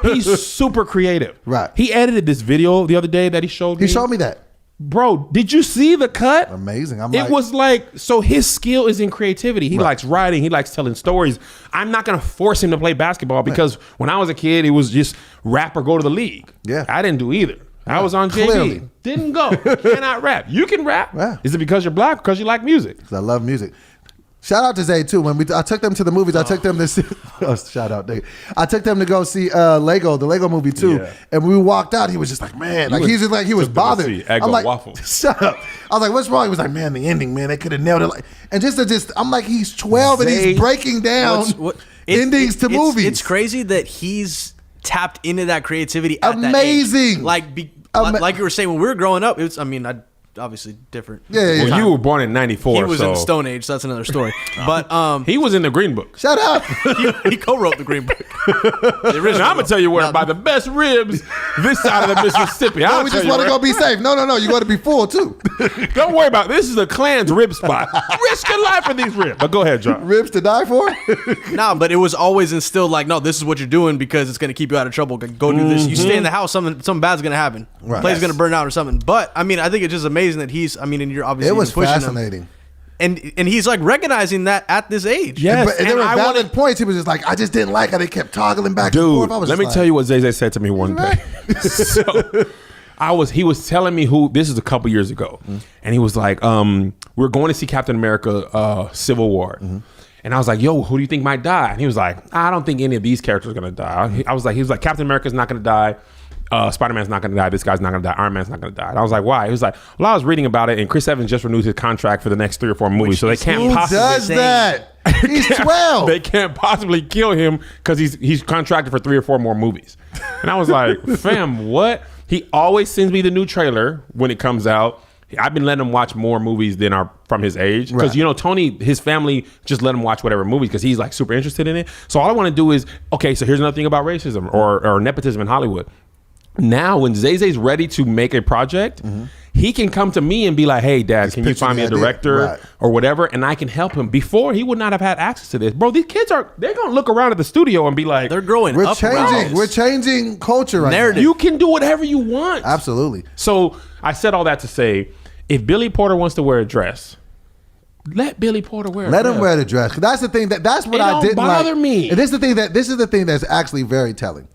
But he's super creative. Right. He edited this video the other day that he showed me. He showed me that. Bro, did you see the cut? Amazing. It was like, so his skill is in creativity. He likes writing. He likes telling stories. I'm not going to force him to play basketball because when I was a kid, it was just rap or go to the league. Yeah. I didn't do either. I was on JV. Clearly. Didn't go. Cannot rap. You can rap. Yeah. Is it because you're black or because you like music? 'Cause I love music. Shout out to Zay too. When I took them to the movies, I took them to see. Oh, shout out, nigga. I took them to go see the Lego movie too. Yeah. And when we walked out, he was just like, man, like was- he's just like he was took them to bothered. see Eggo I'm like, waffles. shut up. I was like, what's wrong? He was like, man, the ending, man, they could have nailed it. Like, and I'm like, he's 12 and Zay- he's breaking down endings to movies. It's crazy that he's tapped into that creativity. At Amazing. That age. Like you were saying when we were growing up. It was. I mean, obviously different. Yeah. Well, you were born in 94. He was in so the Stone Age, so that's another story. But He was in the Green Book. Shut up. he co-wrote the Green Book. The And original. I'm going to tell you where, by the best ribs this side of the Mississippi. No, I'll we tell just you want to where. go be safe. No. You got to be full too. Don't worry about it. This is a Klan's rib spot. Risk your life for these ribs. But go ahead, John. Ribs to die for. Nah, but it was always instilled like, no, this is what you're doing because it's going to keep you out of trouble. Go do this. You stay in the house, something bad's going to happen. Right. Place Yes. going to burn out or something. But I mean, I think it's just amazing that he's. I mean, and you're obviously It was pushing fascinating. him, and he's like recognizing that at this age. Yes. But there were I valid wanted- points. He was just like, I just didn't like how they kept toggling back and Dude, forth. I was let just me like, tell you what Zay said to me one day. So, he was telling me this is a couple years ago. And he was like, we're going to see Captain America Civil War. And I was like, yo, who do you think might die? And he was like, I don't think any of these characters are going to die. He was like, Captain America's not going to die. Spider-Man's not going to die. This guy's not going to die. Iron Man's not going to die. And I was like, why? He was like, well, I was reading about it, and Chris Evans just renewed his contract for the next 3 or 4 movies, so they can't who possibly. does that? He's 12. They can't possibly kill him because he's contracted for 3 or 4 more movies. And I was like, fam, what? He always sends me the new trailer when it comes out. I've been letting him watch more movies than are from his age because Right. Tony, his family just let him watch whatever movies because he's like super interested in it. So all I want to do is, okay, so here's another thing about racism or nepotism in Hollywood. Now, when Zay's ready to make a project, he can come to me and be like, hey, Dad, can you pitching find me the a idea. director Right. or whatever? And I can help him. Before, he would not have had access to this. Bro, these kids they're going to look around at the studio and be like, They're growing We're up. around changing. this. We're changing culture right Narrative. you can do whatever you want. now. Absolutely. So I said all that to say, if Billy Porter wants to wear a dress, let Billy Porter wear a dress. Let him wear the dress. 'Cause that's the thing that's what It I don't didn't bother like. me. And this is the thing that's actually very telling.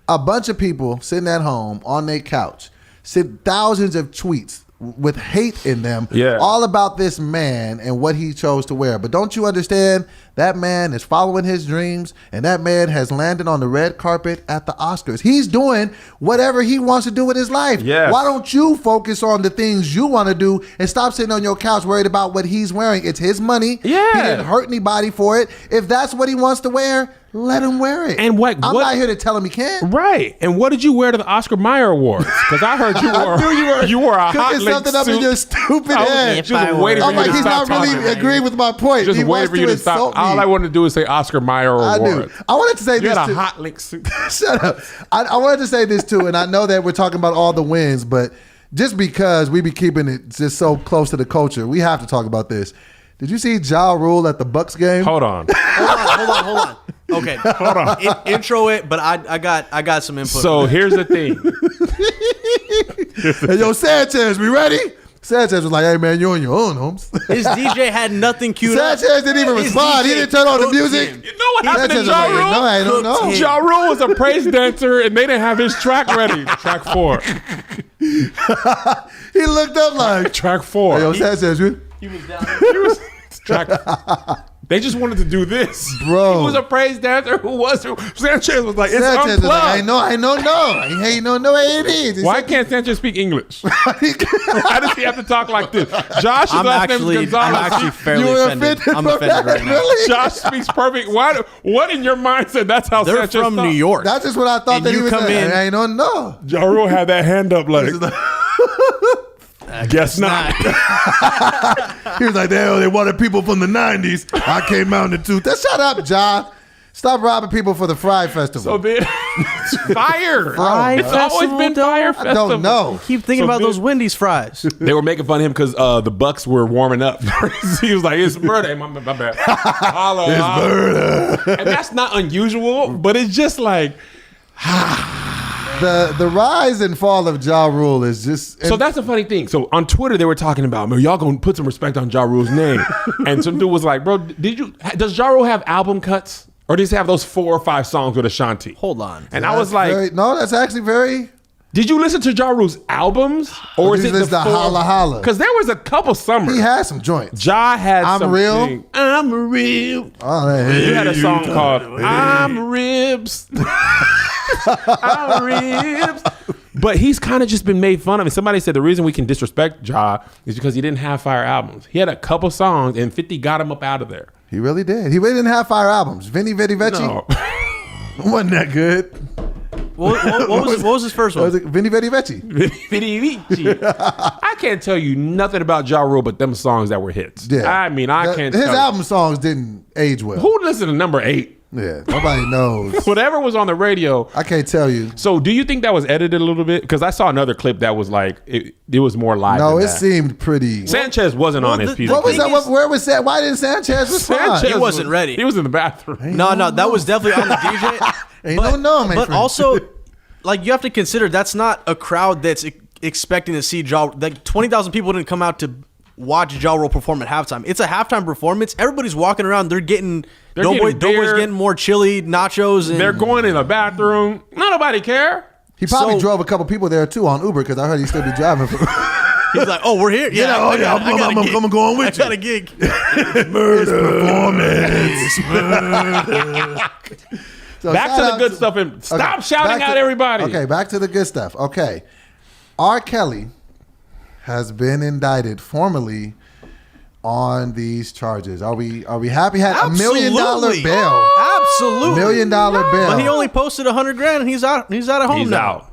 A bunch of people sitting at home on their couch, sent thousands of tweets with hate in them, Yeah. all about this man and what he chose to wear. But don't you understand? That man is following his dreams, and that man has landed on the red carpet at the Oscars. He's doing whatever he wants to do with his life. Yes. Why don't you focus on the things you want to do and stop sitting on your couch worried about what he's wearing? It's his money. Yeah. He didn't hurt anybody for it. If that's what he wants to wear, let him wear it. And I'm not here to tell him he can't. Right. And what did you wear to the Oscar Mayer Awards? Because I heard you wore, I knew you were a hot cooking link something up in suit. your stupid I was head. just waiting for I'm you like, to he's stop not really talking. agreeing with my point. Just He waiting wants for you to stop. insult me. All I wanted to do is say Oscar Mayer I do. Award. I wanted to say You this had a too. hot link suit. Shut up. I wanted to say this too, and I know that we're talking about all the wins, but just because we be keeping it just so close to the culture, we have to talk about this. Did you see Ja Rule at the Bucks game? Hold on. Hold on. Okay, hold on. Intro it, but I got some input. So here's the thing. Hey, yo, Sanchez, we ready? Sanchez was like, hey, man, you're on your own, Holmes. His DJ had nothing queued up. Sanchez didn't even His respond. He DJ didn't turn on the music. him. You know what happened to Sanchez was Ja like, Rule? no, I don't know. Ja Rule was a praise dancer, and they didn't have his track ready. Track 4. He looked up like, Track 4. hey, yo, Sanchez, He was down. He was track. They just wanted to do this, Bro. He was a praise dancer. Sanchez was like, it's Sanchez unplugged. was like, I know. Hey, no, it is. Why can't Sanchez speak English? Why does he have to talk like this? Josh's last name is Gonzalez. I'm actually fairly You were offended. offended I'm from offended that? right now. Really? Josh speaks perfect. What in your mind said that's how They're Sanchez from talk? New York. That's just what I thought And that he you was come saying. in- I don't know. Ja Rule had that hand up like, guess not. He was like, they wanted people from the 90s. I came out in the 2000s. Shut up, John. Stop robbing people for the Fry Festival. So then, fire. Fry It's always Festival, been though? fire I festival. don't know. Keep thinking So about then- those Wendy's fries. They were making fun of him because the Bucks were warming up. He was like, "It's murder." Hey, my bad. Holla, holla. Murder. And that's not unusual, but it's just like. The rise and fall of Ja Rule is just... So that's the funny thing. So on Twitter, they were talking about, man, y'all gonna put some respect on Ja Rule's name. And some dude was like, bro, does Ja Rule have album cuts? Or does he have those 4 or 5 songs with Ashanti? Hold on. And I was like, no, that's actually very... did you listen to Ja Rule's albums? Or is Or it is the the 4? Holla Holla? Because there was a couple summers. He has some joints. Ja had I'm something. Real? I'm real. Oh, hey, You had a song called I'm Ribs. I'm Ribs. But he's kind of just been made fun of. And somebody said the reason we can disrespect Ja is because he didn't have fire albums. He had a couple songs and 50 got him up out of there. He really did. He really didn't have fire albums. Vinny Vetti Vecchi No. wasn't that good. What was his first Was one? it Vinny Vetti Vecchi? I can't tell you nothing about Ja Rule but them songs that were hits. Yeah. I mean, I can't His tell you. album songs didn't age well. Who listened to number 8? Yeah, nobody knows. Whatever was on the radio. I can't tell you. So do you think that was edited a little bit? Because I saw another clip that was like, it was more live No, than it that. seemed pretty. Sanchez wasn't on his piece. What of was cake. that? Where was that? Why didn't Sanchez respond? Sanchez He wasn't ready. He was in the bathroom. No, that was definitely on the DJ. Ain't no, my But friend. also, like, you have to consider that's not a crowd that's expecting to see Ja. Like 20,000 people didn't come out to watch Ja Rule perform at halftime. It's a halftime performance. Everybody's walking around. They're getting Doughboy's beer. getting more chili nachos. And They're going in the bathroom. Nobody care. He probably So- drove a couple people there too on Uber because I heard he still be driving. He's like, "Oh, we're here. Yeah, I'm going with I got a gig." So Back shout to the out good stuff and stop shouting back out to- everybody. Okay, back to the good stuff. Okay, R. Kelly has been indicted formally on these charges. Are we happy? Had $1 million Absolutely. bail. Absolutely. $1 million bail. But he only posted $100,000 and he's out of home He's now. out.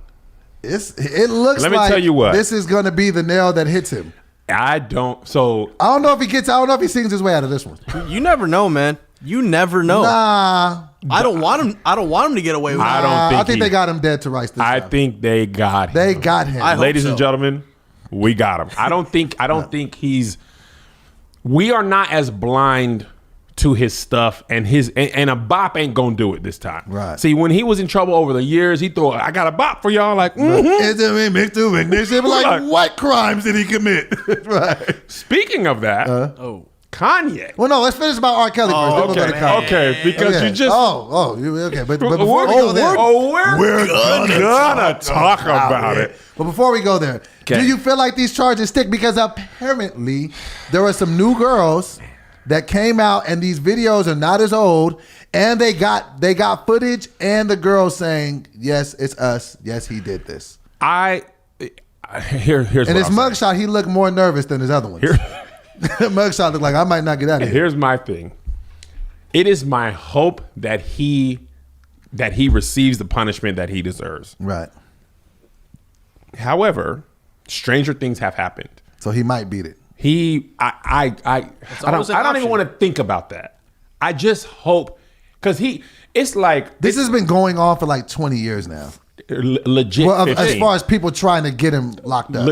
It looks Let me like tell you what. this is going to be the nail that hits him. I don't. So I don't know if he sings his way out of this one. You never know, man. You never know. Nah. I don't want him to get away with it. I don't I think think he- they got him dead to rights this I time. think they got him. They got him. I hope Ladies so. and gentlemen, we got him. I don't think he's. We are not as blind to his stuff and and a bop ain't gonna do it this time. Right. See, when he was in trouble over the years, he thought, I got a bop for y'all. Like, It's a remix to Ignition. They be like, Like- what crimes did he commit? Right. Speaking of that, Oh. Kanye. Well, no, let's finish about R. Kelly first. Then we'll go to Kanye. Okay, because Okay. you just. Okay. But before we go there. We're gonna talk about it. But before we go there, Okay. do you feel like these charges stick? Because apparently there were some new girls that came out, and these videos are not as old, and they got footage and the girls saying, "Yes, it's us. Yes, he did this." Here's And what his I'll say. mugshot, he looked more nervous than his other ones. Mugshot looked like I might not get out of here. Here's my thing. It is my hope that he receives the punishment that he deserves. Right. However, stranger things have happened. So he might beat it. I always an don't even option. want to think about that. I just hope because it's like This has been going on for like 20 years now. legit. Well, as 15. far as people trying to get him locked up.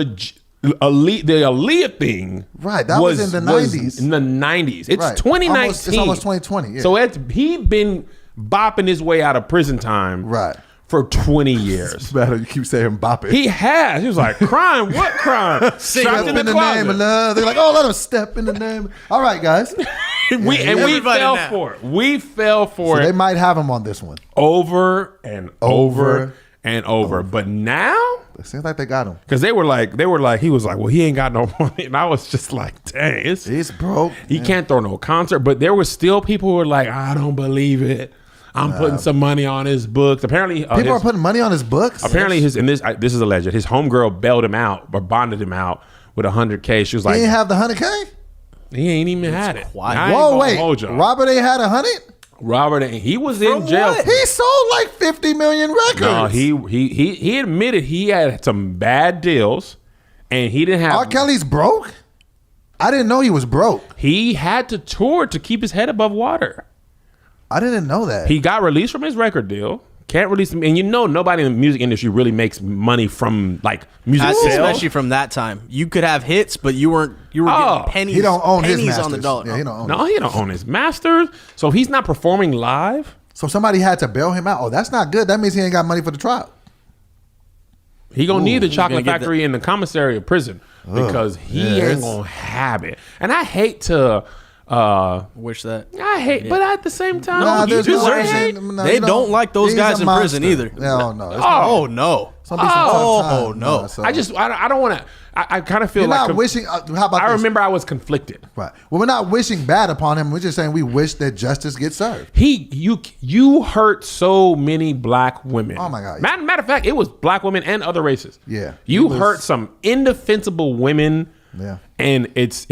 the Aaliyah thing, Right, that was in the 90s. In the 90s, it's Right. 2019. It's almost 2020. Yeah. So he'd been bopping his way out of prison time, Right. for 20 years. Better you keep saying bop it. He has. He was like, crime? What crime? Trapped Step in in the closet. name of love. They're like, oh, let him step in the name. All right, guys. we Everybody fell now. for it. We fell for So it they might have him on this one. over and over and over. Over. But now, It seems like they got him. because they were like, he was like, well, he ain't got no money, and I was just like, dang, He's broke. he can't throw no concert. But there was still people who were like, I don't believe it. I'm putting some money on his books. Apparently, People are putting money on his books. Apparently, this is alleged. His homegirl bailed him out or bonded him out with $100K. She was like, He ain't have the 100K. he ain't even had it. quiet. I ain't Whoa, gonna wait. hold y'all. Robert ain't had 100. Robert, he was in jail. what? He sold like 50 million records. No, he admitted he had some bad deals, and he didn't have. R. Kelly's broke. I didn't know he was broke. He had to tour to keep his head above water. I didn't know that. He got released from his record deal. Can't release him, and nobody in the music industry really makes money from like music sales. Especially from that time. You could have hits, but you were getting pennies. He don't own his pennies masters. on the dollar. Yeah, he don't own No, it. he don't own his masters, so he's not performing live. So somebody had to bail him out. Oh, that's not good. That means he ain't got money for the trial. He gonna need the gonna chocolate get factory in the commissary of prison because he Yeah, ain't gonna have it. And I hate to. Wish that. I hate, but at the same time, Nah, you there's no deserve way. it. No, They you don't like those he's guys a in prison monster. either. No, no. It's Oh, no. Some be some tough Oh, time. no. So- I don't want to. I kind of feel You're like not wishing. How about I this? remember I was conflicted. Right. Well, we're not wishing bad upon him. We're just saying we wish that justice gets served. You hurt so many black women. Oh, my God. Matter of fact, it was black women and other races. Yeah. You It was- hurt some indefensible women. Yeah. And it's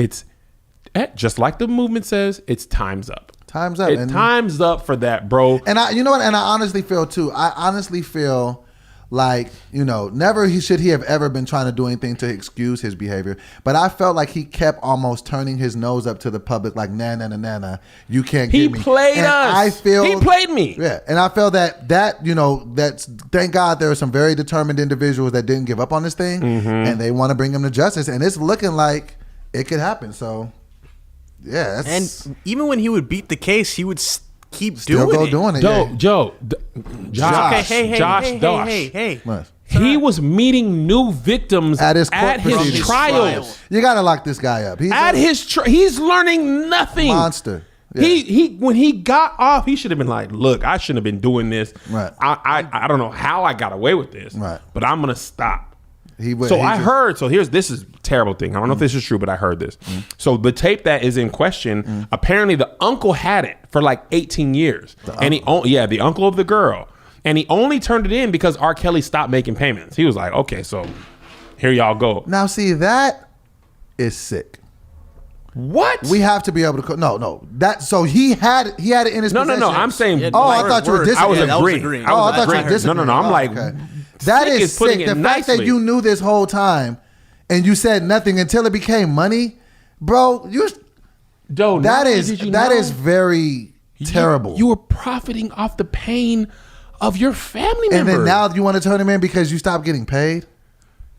just like the movement says, it's time's up. Time's up. It's time's up for that, bro. And you know what? And I honestly feel too. I honestly feel like, never should he have ever been trying to do anything to excuse his behavior. But I felt like he kept almost turning his nose up to the public, like nah, you can't He get me. played And us. I feel He played me. Yeah, and I feel that's thank God there are some very determined individuals that didn't give up on this thing, and they want to bring him to justice, and it's looking like it could happen. So. Yeah, that's, And even when he would beat the case, he would keep still doing go it. doing it. Yeah. Joe, Josh, Okay, Josh Dosh. hey. What? He was meeting new victims At his court proceedings. trials. You gotta lock this guy up. He's At a his he's learning nothing. monster. Yeah. He when he got off, he should have been like, "Look, I shouldn't have been doing this. Right. I don't know how I got away with this. Right. But I'm gonna stop." He heard. So this is a terrible thing. I don't know if this is true, but I heard this. So the tape that is in question, apparently the uncle had it for like 18 years, and the uncle of the girl, and he only turned it in because R. Kelly stopped making payments. He was like, okay, so here y'all go. Now see, that is sick. What? We have to be able to. No. That so he had it in his. no. possession. I'm saying. Yeah, Oh, like, I thought you were words. disagreeing. I was Yeah, that was agreeing. agreeing. I was Oh, I thought you were agreeing. disagreeing. No. I'm Oh, like, okay. That Sick is putting sick. it The fact that nicely. you knew this whole time and you said nothing until it became money, bro. Doe, That not only is did you that know, is very terrible. You were profiting off the pain of your family and members. then now you want to turn him in because you stopped getting paid.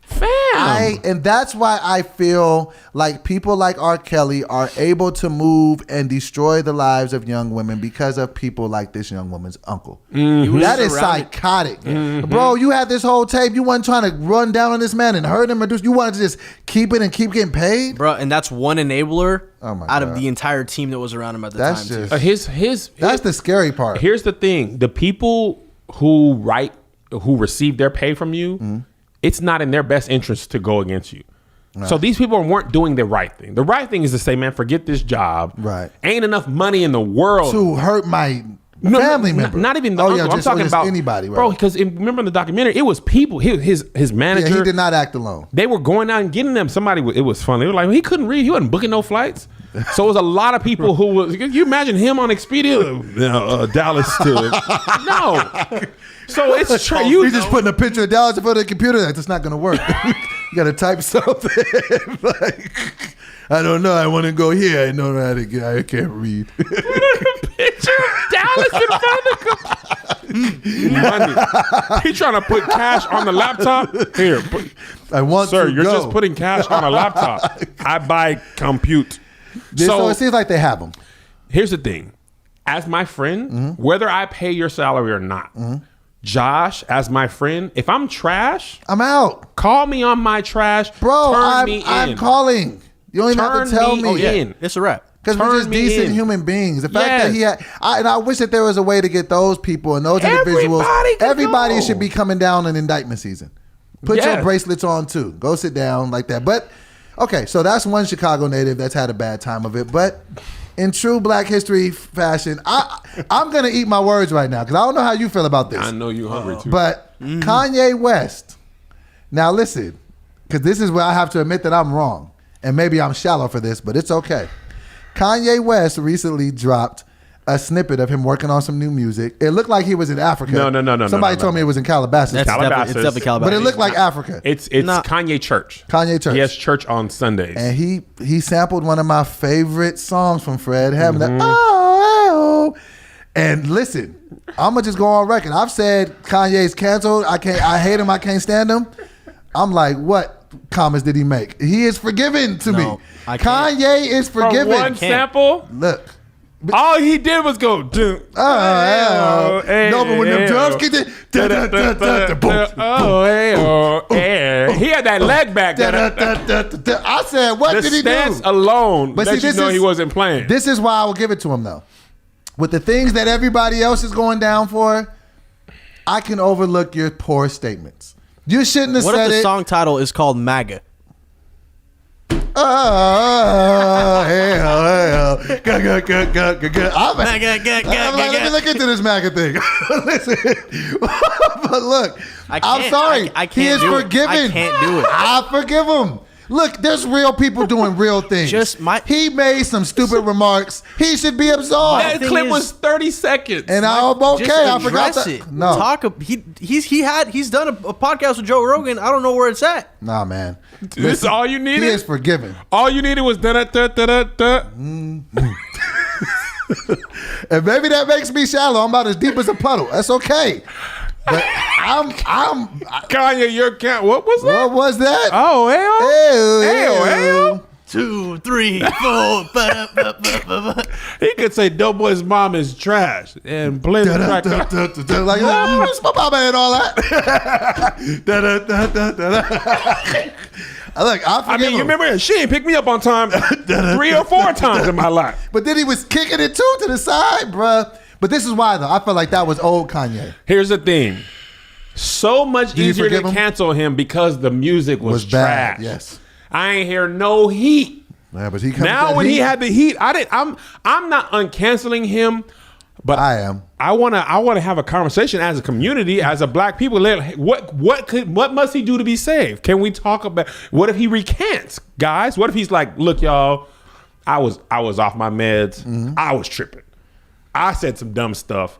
fam. And that's why I feel like people like R. Kelly are able to move and destroy the lives of young women because of people like this young woman's uncle. That is psychotic. Bro, you had this whole tape. You weren't trying to run down on this man and hurt him or you wanted to just keep it and keep getting paid? Bro, and that's one enabler Oh my out God. of the entire team that was around him at the That's time. just too. that's the scary part. Here's the thing: the people who receive their pay from you, it's not in their best interest to go against you. So these people weren't doing the right thing. The right thing is to say, man, forget this job. Right. Ain't enough money in the world To hurt my No, family no, member. Not even the Oh, uncle. yeah, I'm just- talking just about anybody, right. bro. Because remember in the documentary, it was people. His manager. Yeah, he did not act alone. They were going out and getting them. Somebody. It was funny. They were like, he couldn't read. He wasn't booking no flights. So it was a lot of people who was. Can you imagine him on Expedia? Dallas to no. So it's true. He's just putting a picture of Dallas in front of the computer. That's not going to work. You got to type something. Like, I don't know. I want to go here. I don't know how to get. I can't read. picture of Dallas in front of the Money. He trying to put cash on the laptop. Here, I want sir, to you're go. just putting cash on a laptop. I buy compute. So it seems like they have them. Here's the thing. As my friend, whether I pay your salary or not, Josh, as my friend, if I'm trash, I'm out. call me on my trash. Bro, turn I'm calling. You don't even have to tell me. Oh, yeah. It's a wrap. Because we're just Turn me decent in. human beings. The fact Yes. that he had, and I wish that there was a way to get those people and those individuals. Everybody can go. Should be coming down in indictment season. Put your Yes. bracelets on too. Go sit down like that. But okay, so that's one Chicago native that's had a bad time of it. But in true Black history fashion, I'm gonna eat my words right now because I don't know how you feel about this. I know you hungry too. But Kanye West. Now listen, because this is where I have to admit that I'm wrong, and maybe I'm shallow for this, but it's okay. Kanye West recently dropped a snippet of him working on some new music. It looked like he was in Africa. No. Somebody told me it was in Calabasas. That's Calabasas. definitely Calabasas. But it looked like Africa. It's Nah. Kanye Church. Kanye Church. He has church on Sundays. And he sampled one of my favorite songs from Fred Hammond. That, oh. And listen, I'm gonna just go on record. I've said Kanye's canceled. I hate him. I can't stand him. I'm like, what comments did he make? He is forgiven to me. I can't. Kanye is From forgiven. one sample, Look. all he did was go. No, but when them drums kicked it, He had that leg back. I said, what The did he stance do? alone But let see, you this know is- he wasn't playing. This is why I will give it to him, though. With the things that everybody else is going down for, I can overlook your poor statements. You shouldn't have What said if the it. song title is called MAGA? Oh, hell. MAGA, Let me look into this MAGA thing. Listen, but look, I'm can't- sorry. I He can't is do it. forgiven. I can't do it. I forgive him. Look, there's real people doing real things. He made some stupid remarks. He should be absolved. That clip was 30 seconds. And I'm okay. Just I forgot address that. it. No, He's done a podcast with Joe Rogan. I don't know where it's at. nah, man. This is all you needed? He is forgiven. All you needed was da-da-da-da-da. And maybe that makes me shallow. I'm about as deep as a puddle. That's okay. But Kanye, your count. What was that? what was that? Oh, hell. Hell. 2, 3, 4. He could say Doughboy's mom is trash and play the track. Like, it's my mama and all that. Look, I mean, you remember she ain't picked me up on time 3 or 4 times in my life. But then he was kicking it too to the side, bruh. But this is why, though. I feel like that was old Kanye. Here's the thing. So much you easier to forgive him? cancel him because the music was trash. bad. Yes. I ain't hear no heat. Yeah, but he comes Now with when that he heat. had the heat, I'm not uncanceling him, but I am. I wanna have a conversation as a community, as a black people. What must he do to be saved? Can we talk about what if he recants, guys? What if he's like, look, y'all, I was off my meds. Mm-hmm. I was tripping. I said some dumb stuff.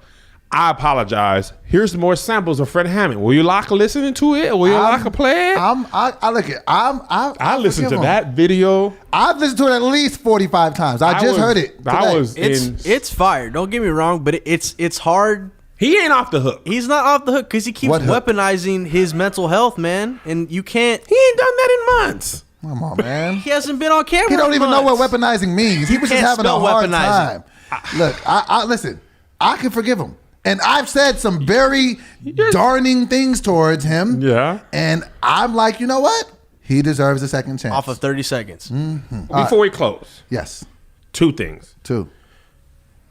I apologize. Here's more samples of Fred Hammond. Will you like listening to it? Will you like a play it? I look at. I listened to forgive him. that video. I've listened to it at least 45 times. I just heard it. Today. It's fire. Don't get me wrong, but it's hard. He ain't off the hook. He's not off the hook because he keeps What hook? weaponizing his mental health, man. And you can't. He ain't done that in months. Come on, man. He hasn't been on camera. He don't in even know what months. weaponizing means. He was just can't having a spell hard weaponizing. time. Look, I listen. I can forgive him, and I've said some very darning things towards him. Yeah. And I'm like, you know what? He deserves a second chance. Off of 30 seconds. Before we close, Yes. 2 things. 2.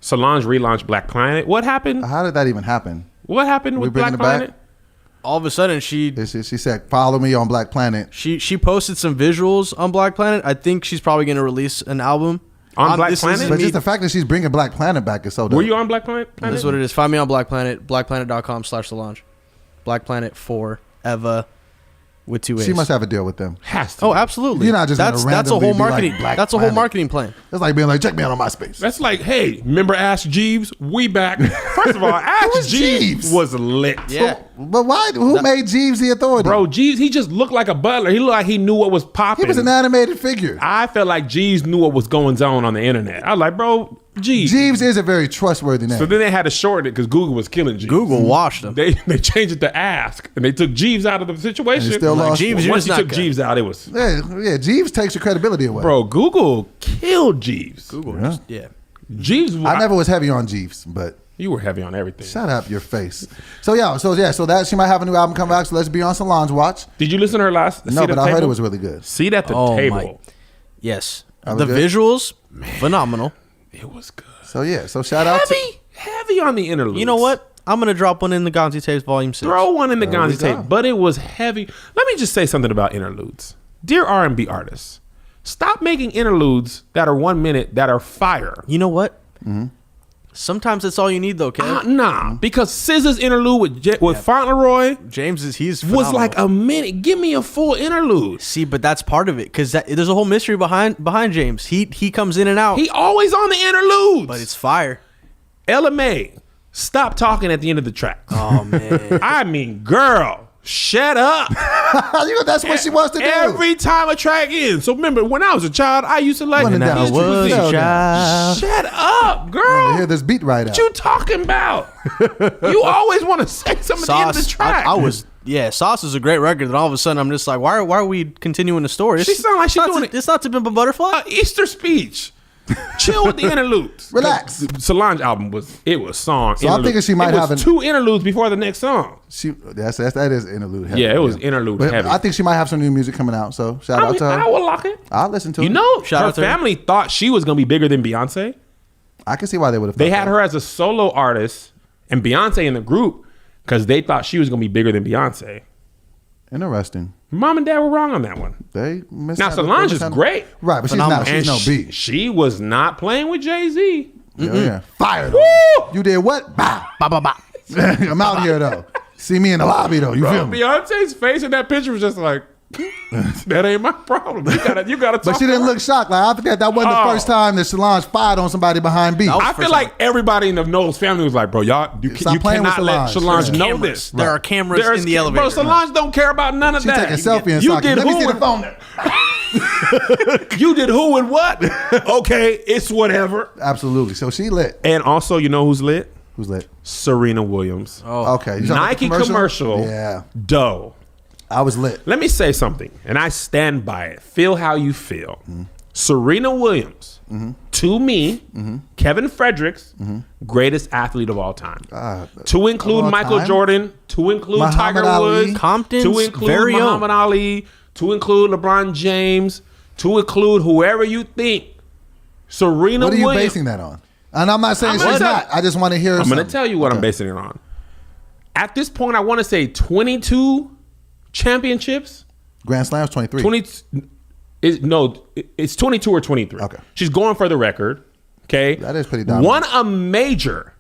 Solange relaunched Black Planet. What happened? How did that even happen? What happened with bringing Black it back? Planet? All of a sudden, she She said, "Follow me on Black Planet." posted some visuals on Black Planet. I think she's probably going to release an album. On Black This Planet? Isn't But Me. just the fact that she's bringing Black Planet back is so dope. Were you on Black Planet? This is what it is. Find me on Black Planet, blackplanet.com/Solange. Black Planet for Eva with 2 A's. She must have a deal with them. Has to. Oh, be. absolutely. You're not just gonna that's a randomly whole be like marketing. Black that's a whole Planet. marketing plan. It's like being like, check me out on MySpace. That's like, hey, remember Ask Jeeves? We back. First of all, Ask was Jeeves Jeeves? was lit. Yeah. But why? Who made Jeeves the authority? Bro, Jeeves, he just looked like a butler. He looked like he knew what was popping. He was an animated figure. I felt like Jeeves knew what was going on the internet. I was like, bro, Jeeves. Jeeves is a very trustworthy name. So then they had to shorten it because Google was killing Jeeves. Google washed him. They changed it to Ask, and they took Jeeves out of the situation. still lost. Jeeves, you're Once just you not took good. Jeeves out, it was yeah, Jeeves takes your credibility away. bro. Google killed Jeeves. Google, Yeah. Jeeves. I never was heavy on Jeeves, but You were heavy on everything. shut up your face. So that she might have a new album come back. So let's be on Solange watch. Did you listen to her last? No, but I heard it was really good. Seat at the Oh, table. my. Yes. That The was good? visuals, phenomenal. It was good. So shout out to Heavy on the interludes. You know what? I'm gonna drop one in the Gonzi Tapes Volume 6. Throw one in the There we Gonzi tape, go. but it was heavy. Let me just say something about interludes. Dear R&B artists, stop making interludes that are 1 minute that are fire. You know what? Sometimes that's all you need, though, Kev. Nah, because SZA's interlude with Fauntleroy James he's was phenomenal. like a minute. Give me a full interlude. See, but that's part of it because there's a whole mystery behind James. He comes in and out, He always on the interludes. but it's fire. Ella May, stop talking at the end of the track. Oh man, I mean, girl, shut up. that's what she wants to do. Every time a track ends. So remember, when I was a child, I used to like. When I History was was a the- child. Shut up, girl. Hear this beat right out. What you talking about? You always want to say something at the end of the track. I was Sauce is a great record. And all of a sudden, I'm just like, why are we continuing the story? She sound like she doing it. It's not to Pimp a Butterfly. Easter speech. Chill with the interludes. Relax. Solange album was song. So I'm thinking she might have two interludes before the next song. That is interlude heavy. Yeah, it was interlude But heavy. I think she might have some new music coming out. So shout out to her. I will lock it. I'll listen to it. You know, Shout her out to her. family thought she was gonna be bigger than Beyonce. I can see why they would have. They had her as a solo artist and Beyonce in the group because they thought she was gonna be bigger than Beyonce. Interesting. Mom and dad were wrong on that one. They Now Solange is great. right? But Phenomenal. she's no beat. She was not playing with Jay-Z. Yeah. Fired. Woo! You did what? Bow. Ba ba ba. I'm out here though. See me in the lobby though. You feel me? Beyonce's face in that picture was just like, that ain't my problem. You gotta talk. But she to didn't her. look shocked. Like I forget that wasn't the Oh. first time that Solange fired on somebody behind beat. I feel like everybody in the Knowles family was like, bro, you Stop playing with cannot let Solange. Solange know Cameras. this. There are cameras in the elevator. Bro, Solange don't care about none of She that. take a selfie and you sock it. did Let me who see the and- phone there. You did who and what? Okay, it's whatever. Absolutely. So she lit. And also, you know who's lit? Who's lit? Serena Williams. Oh. Okay. You talking about the Nike commercial. Yeah. Doe. I was lit. Let me say something, and I stand by it. Feel how you feel. Serena Williams, to me, Kevin Fredericks, greatest athlete of all time. To include all Michael time? Jordan, to include Muhammad Tiger Ali? Woods, Compton's to include very own. Muhammad Ali, to include LeBron James, to include whoever you think. Serena What are you Williams. basing that on? And I'm not saying I'm gonna she's tell- not. I just want to hear. I'm going to tell you what I'm basing it on. At this point, I want to say 22 championships. Grand Slams 23. 20 it's 22 or 23. Okay. She's going for the record. Okay. That is pretty dominant. Won a major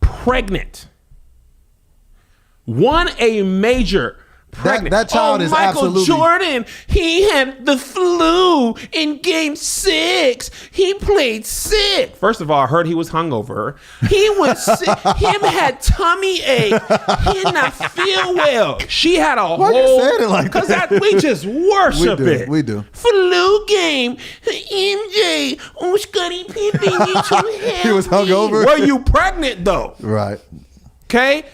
pregnant. Won a major pregnant. that child is Michael absolutely- Jordan, he had the flu in game 6. He played sick. First of all, I heard he was hungover. He was sick. Him had tummy ache. He did not feel well. She had a Why whole. you saying it like that? We just worship We do, it. we do. Flu game. MJ. Oh, Scottie Pippen, you too healthy. He was hungover? Were you pregnant though? Right. Okay.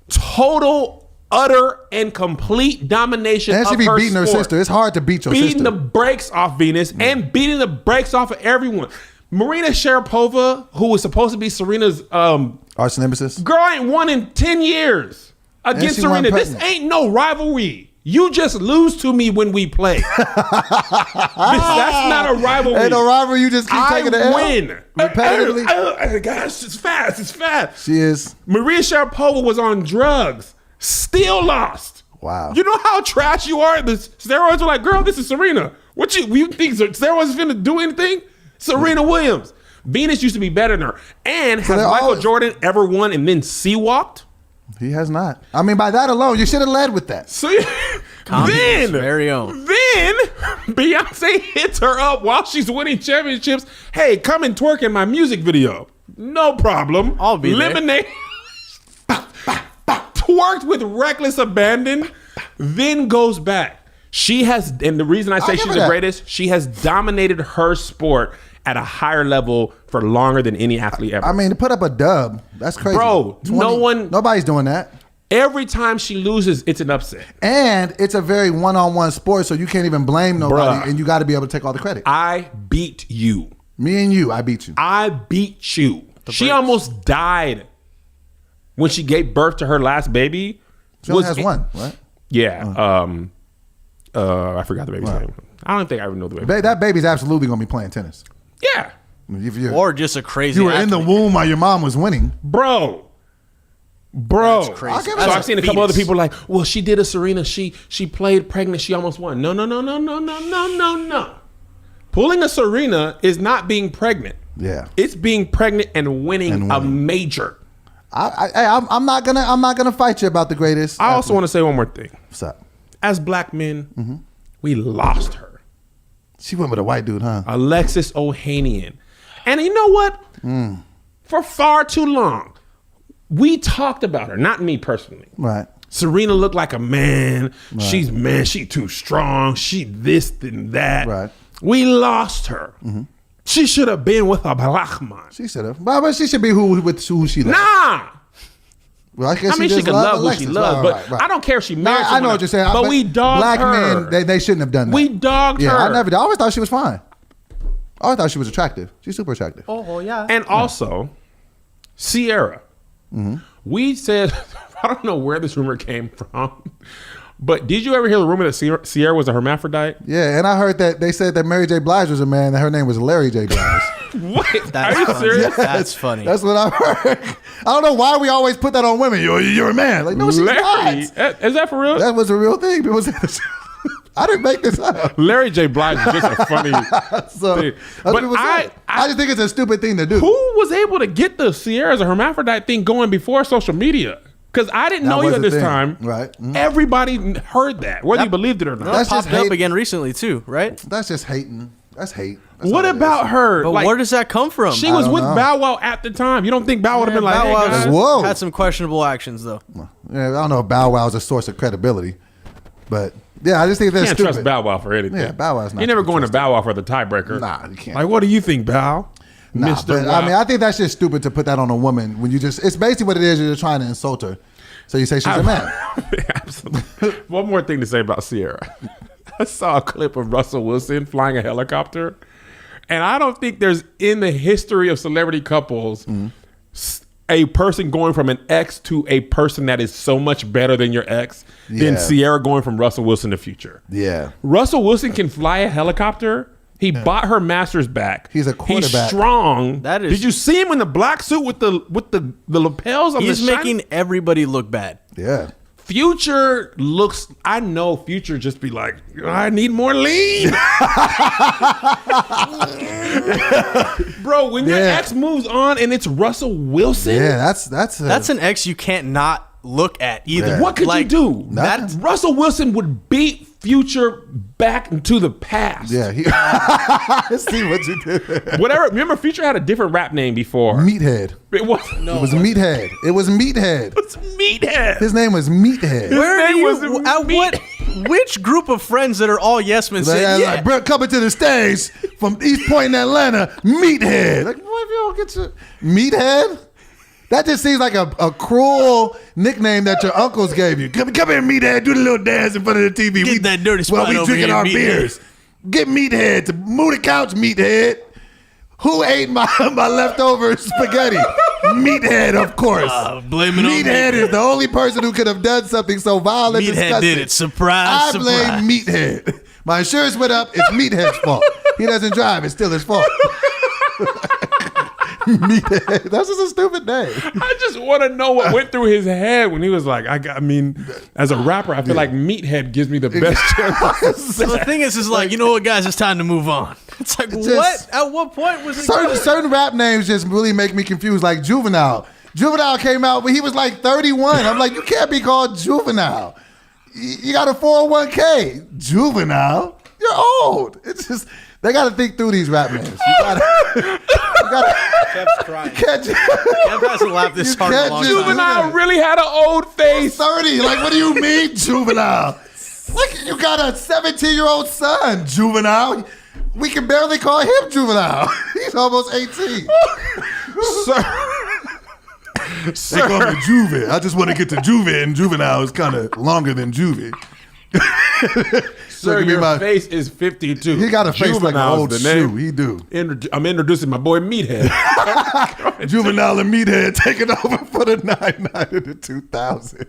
Total, utter, and complete domination And she of be her beating her sport. sister. It's hard to beat your Beating sister. the brakes off Venus and beating the brakes off of everyone. Marina Sharapova, who was supposed to be Serena's Arch nemesis. girl, ain't won in 10 years against she won Serena. This pregnant. ain't no rivalry. You just lose to me when we play. That's not a rivalry. Ain't no rivalry. You just keep taking the L. win Repetitively? Gosh, it's fast. It's fast. She is. Maria Sharapova was on drugs, still lost. Wow. You know how trash you are? The steroids were like, girl, this is Serena. What you think steroids finna do anything? Serena Williams. Venus used to be better than her. And has they're Michael all- Jordan ever won and then sea-walked? He has not. I mean, by that alone, you should have led with that. So Compton's then, very own. then Beyonce hits her up while she's winning championships. Hey, come and twerk in my music video. No problem. I'll be there. Lemonade. Twerked with reckless abandon, then goes back. She has, and the reason I say I'll give she's her the that. greatest, she has dominated her sport at a higher level for longer than any athlete ever. I mean, to put up a dub, that's crazy. Bro, nobody's doing that. Every time she loses, it's an upset. And it's a very one-on-one sport, so you can't even blame nobody, Bruh. and you got to be able to take all the credit. I beat you. Me and you, I beat you. I beat you. She almost died when she gave birth to her last baby. She only has one, right? Yeah. I forgot the baby's name. I don't think I even know the baby. That baby's absolutely going to be playing tennis. Yeah. Or just a crazy You were in athlete. the womb while your mom was winning. Bro. That's crazy. So I've seen a couple other people like, well, she did a Serena. She played pregnant. She almost won. No. Pulling a Serena is not being pregnant. Yeah. It's being pregnant and winning a major. I'm not gonna fight you about the greatest. I also want to say one more thing. What's up? As black men, we lost her. She went with a white dude, huh? Alexis Ohanian. And you know what? For far too long, we talked about her. Not me personally. Right. Serena looked like a man. Right. She too strong. She this and that. Right. We lost her. She should have been with a black man. She should have. But she should be who she loves. Nah. Well, I mean, she can love who she loves, but I don't care if she married I know what you're saying. But we dogged black her. men, they shouldn't have done that. We dogged her. I always thought she was fine. I always thought she was attractive. She's super attractive. Oh, yeah. And also, Sierra. We said, I don't know where this rumor came from, but did you ever hear the rumor that Sierra was a hermaphrodite? Yeah, and I heard that they said that Mary J. Blige was a man, that her name was Larry J. Blige. What? That's Are you funny. serious? That's funny. That's what I heard. I don't know why we always put that on women. You're a man. Like, no, she's Larry? not. Is that for real? That was a real thing. People said, I didn't make this up. Larry J. Blige is just a funny thing. But I just think it's a stupid thing to do. Who was able to get the Sierra as a hermaphrodite thing going before social media? Because I didn't know you was at the this thing. time. Right. Everybody heard that, whether you believed it or not. That's Popped just up hate. again recently, too, right? That's just hating. That's hate. That's What all it about is. her? But Like, where does that come from? she was don't with know. Bow Wow at the time. You don't think Bow would have been like, Bow hey, Wow's guys? Whoa. had some questionable actions, though. Yeah, I don't know if Bow Wow is a source of credibility, but yeah, I just think that's Can't stupid. trust Bow Wow for anything. Yeah, Bow Wow's not You're never to be going to Bow Wow for the tiebreaker. Nah, you can't. Like, what do you think, Bow? Nah, Mr. but, Wow. I mean, I think that's just stupid to put that on a woman when it's basically what it is. You're trying to insult her, so you say she's a man. Absolutely. One more thing to say about Sierra. I saw a clip of Russell Wilson flying a helicopter, and I don't think there's in the history of celebrity couples a person going from an ex to a person that is so much better than your ex than Yeah. Sierra going from Russell Wilson to Future. Yeah. Russell Wilson can fly a helicopter. He bought her master's back. He's a quarterback. He's strong. That is- Did you see him in the black suit with the lapels on He's the shiny- making everybody look bad. Yeah. Future looks, I know Future just be like, I need more lean. Bro, when your Yeah. ex moves on and it's Russell Wilson, Yeah, that's That's an ex you can't not look at either. Yeah. what could you do? Nothing. Russell Wilson would beat Future back into the past. Yeah. I see what you did. Whatever. Remember, Future had a different rap name before. Meathead. It was It was Meathead. It was Meathead. It's Meathead. His name was Meathead. Where are name you? was At what? Which group of friends that are all yes men say, yeah? Like, bro, coming to the stage from East Point in Atlanta, Meathead. Like, what if you don't get your Meathead? That just seems like a cruel nickname that your uncles gave you. Come here, Meathead. Do the little dance in front of the TV. Get that dirty spot while we over drinking here, our Meathead. beers. Get Meathead to move the couch, Meathead. Who ate my leftover spaghetti? Meathead, of course. blame it on Meathead is the only person who could have done something so vile and Meathead disgusting. did it. Surprise, I blame surprise. Meathead. My insurance went up. It's Meathead's fault. He doesn't drive. It's still his fault. Meathead. That's just a stupid name. I just want to know what went through his head when he was like, I mean, as a rapper, I feel like Meathead gives me the best chance. So the thing is like, you know what, guys, it's time to move on. It's like, Just- what? At what point was it? Certain rap names just really make me confused. Like Juvenile. Juvenile came out, but he was like 31. I'm like, you can't be called Juvenile. You got a 401k. Juvenile? You're old. It's just, they got to think through these rap names. You gotta Kev's crying. catch Kev hasn't laughed this hard in a long time. Juvenile really had an old face. 30. Like, what do you mean, Juvenile? Like, you got a 17-year-old son, Juvenile. We can barely call him juvenile. He's almost 18. Sir. They call me Juvie. I just want to get to Juvie, and juvenile is kind of longer than Juvie. Sir, Look at me, your my- face is 52. He got a face like an Juvenile's old the shoe. name. He do. I'm introducing my boy Meathead. Juvenile and Meathead taking over for the 99 in the 2000.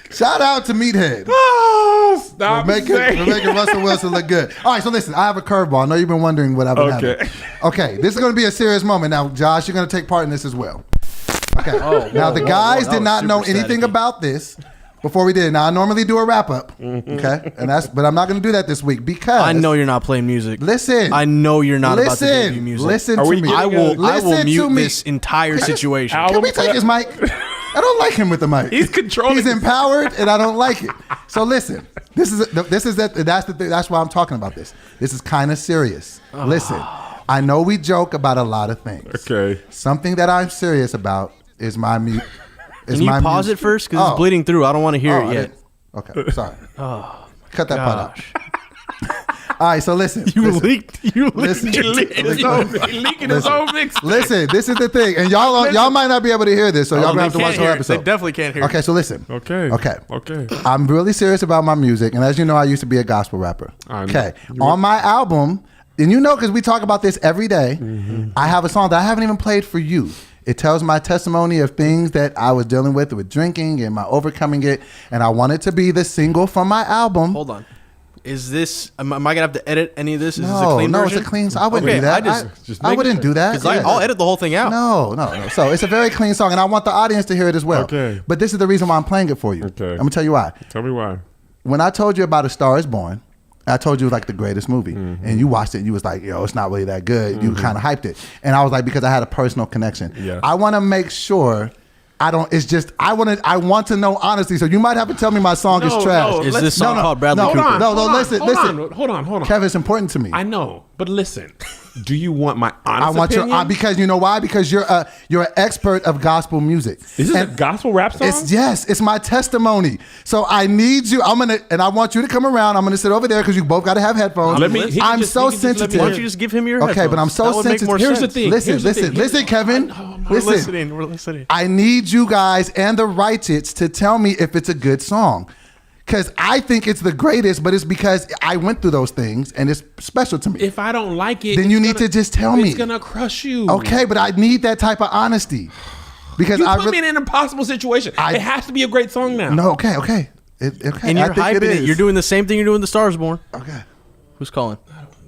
Shout out to Meathead. Oh, stop We're saying. making Russell Wilson look good. All right, so listen, I have a curveball. I know you've been wondering what I've been having. Okay, this is going to be a serious moment. Now, Josh, you're going to take part in this as well. Okay. Now, the guys that did was not know super anything staticky. about this before we did. Now, I normally do a wrap up. Okay, but I'm not going to do that this week because I know you're not playing music. Listen, I know you're not about to debut listen, music. listen Are to we me. getting I will Listen to mute me. this entire situation. Can we take his mic? I don't like him with the mic. He's controlling He's his- empowered, and I don't like it. So listen, that's the thing. That's why I'm talking about this. This is kind of serious. Listen, I know we joke about a lot of things. Okay. Something that I'm serious about is my mute. Can you pause it first? Because it's bleeding through. I don't want to hear it yet. Okay, sorry. Cut that part out. Gosh. All right, so listen. You listen. leaked. You Listen. leaked. He leaking his own mix. Listen, this is the thing, and y'all might not be able to hear this, so y'all gonna have to watch the whole They episode. definitely can't hear. Okay, so listen. Okay. Okay. I'm really serious about my music, and as you know, I used to be a gospel rapper. I know. Okay, on my album, and you know, because we talk about this every day, I have a song that I haven't even played for you. It tells my testimony of things that I was dealing with drinking and my overcoming it, and I want it to be the single from my album. Hold on. Is this? Am I gonna have to edit any of this? Is this a No, clean no, version? it's a clean song. I wouldn't Okay, do that. just I making wouldn't sure. do that. 'Cause Yeah. I'll edit the whole thing out. No. So it's a very clean song, and I want the audience to hear it as well. Okay. But this is the reason why I'm playing it for you. Okay. I'm gonna tell you why. Tell me why. When I told you about A Star Is Born, I told you it was like the greatest movie, and you watched it. And you was like, "Yo, it's not really that good." You kind of hyped it, and I was like, because I had a personal connection. Yeah. I want to make sure. I don't. It's just I want to know honestly. So you might have to tell me my song is trash. no, Is let's- this song no, called Bradley no, Cooper? hold on. Listen. Hold on. Kevin, it's important to me. I know, but listen. Do you want my I honest want opinion? your because you know why? Because you're an expert of gospel music. Is this And a gospel rap song? it's my testimony. So I need you. I want you to come around. I'm gonna sit over there because you both got to have headphones. Let me- he can I'm just- so he can just let me sensitive. Why don't you just give him your Okay, headphones? but I'm so That would make more sensitive. Here's the sense. thing. Listen, Here's the listen, thing. listen, Kevin. We're Listen. listening. We're listening. I need you guys and the Righteous to tell me if it's a good song. Because I think it's the greatest, but it's because I went through those things and it's special to me. If I don't like it, Then it's you need to just tell me. It's gonna crush you. Okay, but I need that type of honesty. Because You I put really, me in an impossible situation. It has to be a great song now. No, okay. Okay, And you're I think hyping it. is. You're doing the same thing you're doing the Stars Born. Okay. Who's calling?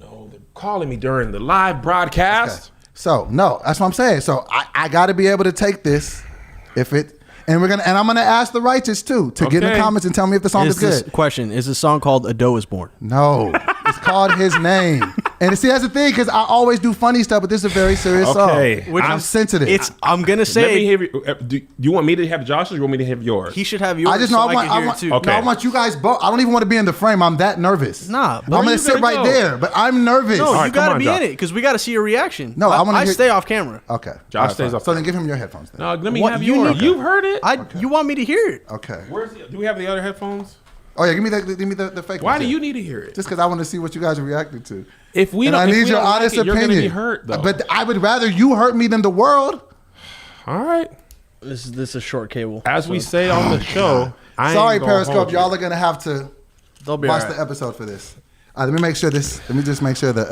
No, they're calling me during the live broadcast. So no, that's what I'm saying. So I got to be able to take this, and I'm gonna ask the Righteous too to get in the Okay. comments and tell me if the song is This good. question is a song called "A Doe Is Born." No, it's called His Name. And see, that's the thing because I always do funny stuff, but this is a very serious Okay. song. Which I'm I'm- sensitive. I'm gonna Let me say hear. Do you want me to have Josh's or you want me to have yours? he should have yours. I just know so I want, can hear it too. Okay. no, I want you guys both. I don't even want to be in the frame. I'm that nervous. Nah, I'm where gonna you sit gonna right go? there, but I'm nervous. No, All right, you come gotta on, be Josh. in it because we gotta see your reaction. No, I wanna I hear- stay off camera. Okay. Josh All right, stays fine. off. So then give him your headphones then. No, let me What have you yours. need- You've heard it. You want me to hear it? Okay. Do we have the other headphones? Oh yeah, give me the fake. Why ones do then. you need to hear it? Just because I want to see what you guys are reacting to. If we And don't, I if need we your don't like honest it, you're opinion. gonna be hurt though. But I would rather you hurt me than the world. All right. This is a short cable. As we say on the show, I ain't Sorry, gonna Periscope, hold you. y'all are gonna have to They'll be watch alright. the episode for this. Let me make sure this. Let me just make sure that.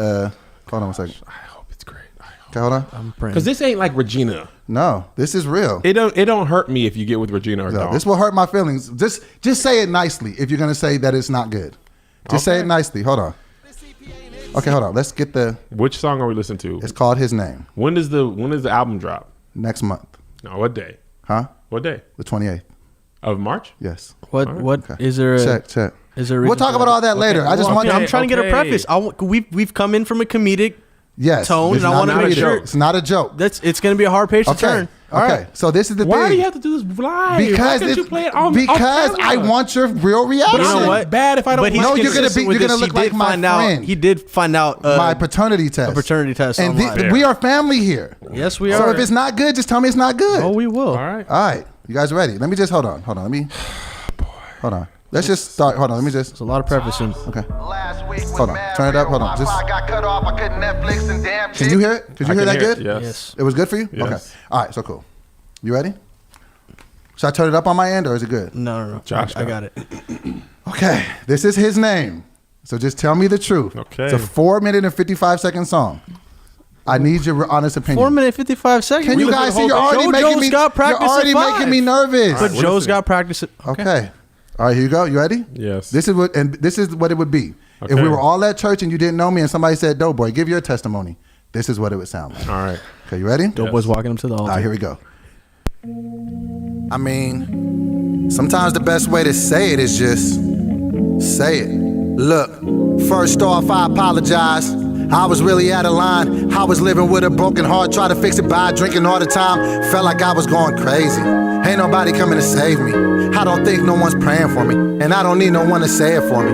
Hold on one second. I hope it's great. Okay, hold on. I'm praying. Because this ain't like Regina. No, this is real. It don't hurt me if you get with Regina or No, don't. this will hurt my feelings. Just say it nicely if you're gonna say that it's not good. Just say Okay. it nicely. Hold on. Okay, hold on. Let's get the. Which song are we listening to? It's called His Name. When does the album drop? Next month. No, what day? Huh? What day The 28th. of March? Yes. What is there? Check. Is there? a We'll reason talk for about that? all that later. I just well, want okay. I'm trying to get a preface. We've come in from a comedic Yes. tone, It's and I not wanna a make joke. sure- It's not a joke. it's going to be a hard page to Okay. turn. All Okay. right. So this is the Why thing. do you have to do this live? Because Why can't you play it on because off I camera? want your real reaction. But You know I'm what? bad if I don't But he's like No, it. you're gonna consistent be- with you're gonna this. look He like did my find out- friend. He did find out My paternity test. a paternity test And online. we are family here. Yes, we are. So if it's not good, just tell me it's not good. oh, we will. All right. All right. You guys ready? Let me just hold on. Let me. Hold on. Let's just start. Hold on. Let me just. It's a lot of prefacing. Okay. Hold on. Turn it up. Hold on. Just. Can you hear it? Could you hear that good? Yes. It was good for you? Yes. Okay. All right. So cool. You ready? Should I turn it up on my end or is it good? No. Josh, I got it. Okay. This is his name. So just tell me the truth. Okay. It's a 4-minute and 55-second song. I need your honest opinion. 4 minutes 55 seconds. Can you guys see? You're already making me. You're already making me nervous. But Joe's got practice. Okay. All right, here you go. You ready? Yes. This is what it would be. Okay. If we were all at church and you didn't know me and somebody said, "Dope boy, give your testimony." This is what it would sound like. All right. Okay, you ready? Dope boy's walking him to the altar. All right, here we go. I mean, sometimes the best way to say it is just say it. Look, first off, I apologize. I was really out of line. I was living with a broken heart, tried to fix it by drinking all the time. Felt like I was going crazy. Ain't nobody coming to save me. I don't think no one's praying for me, and I don't need no one to say it for me.